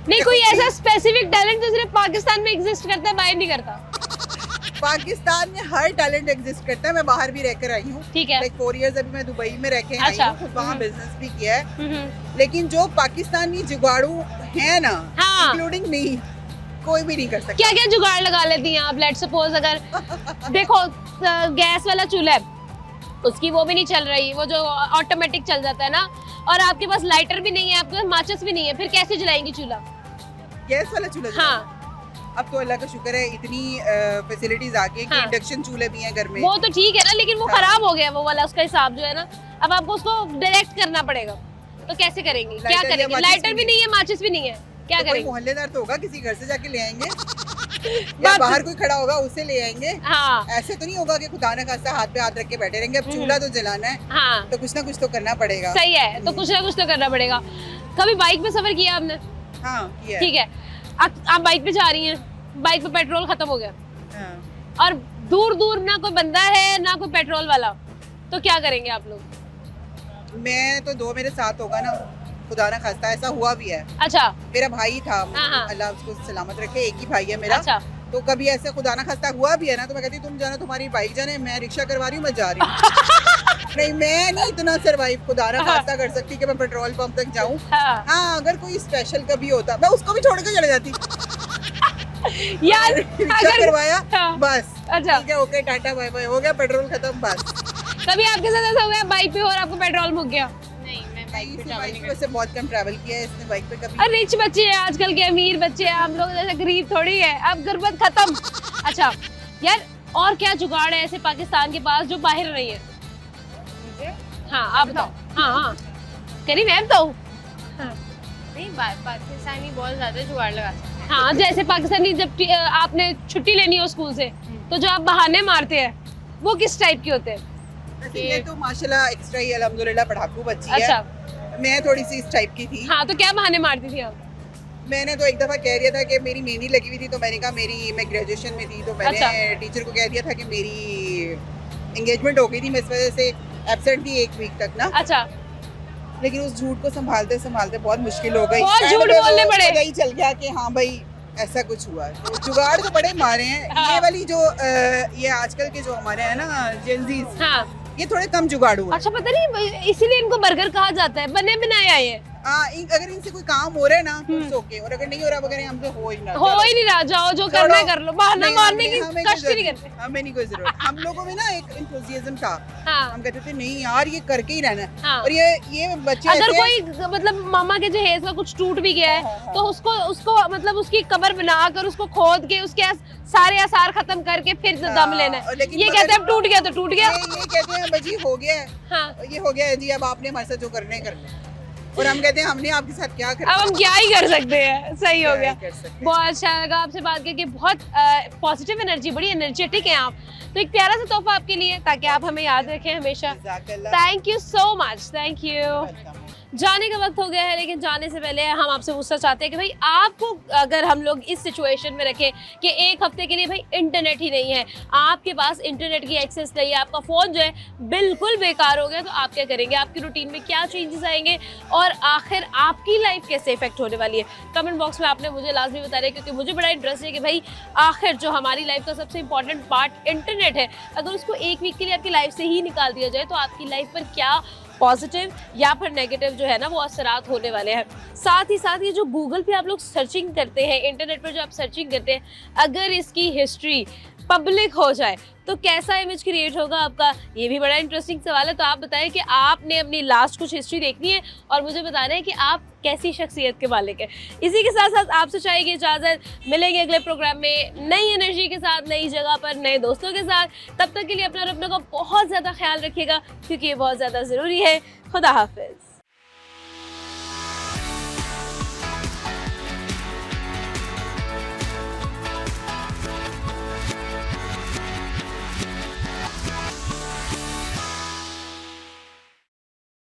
S1: नहीं, कोई ऐसा स्पेसिफिक टैलेंट जो सिर्फ पाकिस्तान में एग्जिस्ट करता है, बाहर नहीं करता।
S9: पाकिस्तान में हर टैलेंट एग्जिस्ट करता है। मैं बाहर भी रहकर आई हूँ,
S1: ठीक है।
S9: लाइक 4 इयर्स अभी मैं दुबई में रह के आई
S1: अच्छा।
S9: हूँ, खुद वहाँ बिजनेस भी किया है। लेकिन जो पाकिस्तानी जुगाड़ू है ना,
S1: हाँ।
S9: इंक्लूडिंग मी, कोई भी नहीं कर सकता।
S1: क्या क्या जुगाड़ लगा लेती हैं आप? लेट सपोज अगर देखो गैस वाला चूल्हा है, उसकी वो भी नहीं चल रही, वो जो ऑटोमेटिक चल जाता है ना, और आपके पास लाइटर भी नहीं है, आपके पास माचिस भी नहीं है, फिर कैसे जलाएंगी चूल्हा?
S9: गैस वाला चूल्हा?
S1: हाँ।
S9: अब तो अल्लाह का शुक्र है इतनी फैसिलिटीज आ गई कि
S1: हाँ।
S9: इंडक्शन चूल्हे भी हैं घर में।
S1: वो तो ठीक है ना, लेकिन वो
S9: हाँ।
S1: खराब हो गया वो वाला, उसका हिसाब जो है ना, अब आपको उसको डायरेक्ट करना पड़ेगा, तो कैसे करेंगी? क्या
S9: लाइटर या
S1: करेंगी?
S9: माचिस
S1: लाइटर
S9: भी
S1: भी नहीं है, माचिस भी नहीं है, क्या
S9: तो कोई
S1: करेंगे?
S9: मोहल्लेदार तो होगा, किसी घर से जाके ले आएंगे या बाहर कोई खड़ा होगा उससे ले आएंगे।
S1: हाँ
S9: ऐसे तो नहीं होगा कि खुदा ना खास्ता हाथ पे हाथ रख के बैठे रहेंगे। अब चूल्हा तो जलाना है,
S1: हाँ
S9: तो कुछ ना कुछ तो करना पड़ेगा।
S1: सही है, तो कुछ ना कुछ तो करना पड़ेगा। कभी बाइक पे सफर किया आपने?
S9: हाँ किया है।
S1: ठीक है, आप बाइक पे जा रही हैं, बाइक पे पेट्रोल खत्म हो गया
S9: हाँ।
S1: और दूर दूर ना कोई बंदा है ना कोई पेट्रोल वाला, तो क्या करेंगे आप लोग?
S9: मैं तो 2 मेरे साथ होगा ना, खुदा ना खास्ता ऐसा हुआ भी है।
S1: अच्छा
S9: मेरा भाई था,
S1: हाँ।
S9: अल्लाह उसको सलामत रखे, एक ही भाई है मेरा।
S1: अच्छा
S9: तो कभी ऐसा खुदा ना खास्ता हुआ भी है ना, तो मैं कहती तुम जाना, तुम्हारी बाइक जाने, मैं रिक्शा करवा रही हूँ, मैं जा रही हूँ। नहीं, मैं नहीं इतना सरवाइव खुदा ना खास्ता कर सकती कि मैं पेट्रोल पंप तक जाऊँ।
S1: हाँ
S9: हाँ, अगर कोई स्पेशल कभी होता, मैं उसको भी छोड़ के चले जाती।
S1: यार
S9: रिक्शा
S1: अगर
S9: करवाया,
S1: हाँ।
S9: बस
S1: अच्छा,
S9: ठीक है, ओके, टाटा बाय बाय, हो गया, पेट्रोल खत्म, बस।
S1: कभी आपके साथ ऐसा हुआ है बाइक पे और आपको पेट्रोल मुक गया?
S7: नहीं, मैं
S9: नहीं,
S7: बाइक पे
S9: इसने
S7: ट्रैवल
S9: बाइक
S7: नहीं
S9: पे
S7: करती।
S9: वैसे बहुत कम ट्रैवल किया है इसने बाइक पे कभी।
S1: और रिच बच्चे हैं आजकल के, अमीर बच्चे हैं, हम लोग जैसे गरीब थोड़ी है, अब गुर्बत खत्म। अच्छा यार, और क्या जुगाड़ है ऐसे पाकिस्तान के पास जो बाहर नहीं है? हाँ आप बताओ। हाँ हाँ करी मैं बताऊँ?
S7: नहीं, पाकिस्तानी बहुत ज्यादा जुगाड़ लगाते हैं।
S1: हाँ जैसे पाकिस्तानी जब आपने छुट्टी लेनी हो स्कूल से, तो जो आप बहाने मारते हैं वो किस टाइप के होते हैं?
S9: वैसे ये तो माशाल्लाह एक्स्ट्रा ही अल्हम्दुलिल्लाह पढ़ाकू बच्ची है।
S1: अच्छा
S9: मैं थोड़ी सी इस टाइप की थी।
S1: हाँ, तो क्या बहाने मारती थी आप?
S9: मैंने तो एक दफा कह दिया था कि मेरी मेहंदी लगी हुई थी, तो मैंने कहा मैं ग्रेजुएशन में थी, तो मैंने
S1: अच्छा।
S9: टीचर को कह दिया था कि मेरी एंगेजमेंट हो गई थी, मैं इस वजह से एब्सेंट थी 1 वीक तक ना।
S1: अच्छा
S9: लेकिन उस झूठ को संभालते संभालते बहुत मुश्किल हो गई।
S1: बहुत
S9: End
S1: झूठ
S9: में वो
S1: बोलने पड़े।
S9: पता ही चल गया कि हाँ भाई ऐसा कुछ हुआ है। तो जुगाड़ तो बड़े मारे हैं।
S1: हाँ।
S9: ये वाली जो ये आजकल के जो हमारे हैं ना जेनजीज,
S1: हाँ
S9: ये थोड़े कम जुगाड़ू हैं।
S1: अच्छा, पता नहीं इसीलिए इनको बर्गर कहा जाता है, बने बनाए आए हैं।
S9: अगर इनसे कोई काम हो रहा है ना तो it's okay, और अगर नहीं हो रहा वगैरह हमसे हो ही ना,
S1: हो ही नहीं रहा, जाओ जो करना है कर लो, बहाना
S9: नहीं,
S1: मारने की
S9: हमें
S1: कष्ट
S9: कोई
S1: नहीं
S9: जरूरत-
S1: करते।
S9: हमें नहीं कोई जरूरत। हम लोगों में ना एक इंथुसियाज्म था,
S1: हाँ
S9: हम कहते थे नहीं यार ये करके ही रहना है।
S1: हाँ।
S9: और ये बच्चे
S1: अगर
S9: ऐसे
S1: कोई मतलब मामा के जहेज का कुछ टूट भी गया
S9: हाँ,
S1: है,
S9: हाँ।
S1: तो उसको मतलब उसकी कब्र बनाकर उसको खोद के उसके सारे आसार खत्म करके फिर
S9: हाँ,
S1: दम लेना है।
S9: लेकिन
S1: ये
S9: मगर-
S1: कहते हैं अब टूट गया तो टूट गया।
S9: ये कहते हैं भाजी हो गया है,
S1: हाँ
S9: ये हो गया है जी, अब आपने हमारे साथ जो करना है कर लो। और हम कहते हैं हमने आपके साथ क्या करना
S1: अब हम क्या ही कर सकते हैं, सही हो गया।
S9: कर सकते हैं।
S1: बहुत अच्छा लगा आपसे बात करके, बहुत पॉजिटिव एनर्जी, बड़ी एनर्जेटिक हैं आप। तो एक प्यारा सा तोहफा आपके लिए, ताकि आप हमें याद रखें हमेशा।
S9: जज़ाकल्लाह।
S1: Thank you so much, thank you.
S9: Welcome.
S1: जाने का वक्त हो गया है, लेकिन जाने से पहले हम आपसे पूछना चाहते हैं कि भाई आपको अगर हम लोग इस सिचुएशन में रखें कि 1 हफ्ते के लिए भाई इंटरनेट ही नहीं है, आपके पास इंटरनेट की एक्सेस नहीं है, आपका फ़ोन जो है बिल्कुल बेकार हो गया, तो आप क्या करेंगे? आपकी रूटीन में क्या चेंजेस आएंगे और आखिर आपकी लाइफ कैसे इफेक्ट होने वाली है? कमेंट बॉक्स में आपने मुझे लाजमी बता रहे, क्योंकि मुझे बड़ा इंटरेस्ट है कि भाई आखिर जो हमारी लाइफ का सबसे इंपॉर्टेंट पार्ट इंटरनेट है, अगर उसको 1 वीक के लिए आपकी लाइफ से ही निकाल दिया जाए, तो आपकी लाइफ पर क्या पॉजिटिव या फिर नेगेटिव जो है ना वो असरात होने वाले हैं। साथ ही साथ ये जो गूगल पे आप लोग सर्चिंग करते हैं, इंटरनेट पर जो आप सर्चिंग करते हैं, अगर इसकी हिस्ट्री पब्लिक हो जाए तो कैसा इमेज क्रिएट होगा आपका, ये भी बड़ा इंटरेस्टिंग सवाल है। तो आप बताएं कि आपने अपनी लास्ट कुछ हिस्ट्री देखनी है और मुझे बताना है कि आप कैसी शख्सियत के मालिक हैं। इसी के साथ साथ आपसे चाहिए इजाज़त, मिलेंगे अगले प्रोग्राम में नई एनर्जी के साथ, नई जगह पर, नए दोस्तों के साथ। तब तक के लिए अपना और अपनों का बहुत ज़्यादा ख्याल रखिएगा, क्योंकि ये बहुत ज़्यादा ज़रूरी है। खुदा हाफिज़।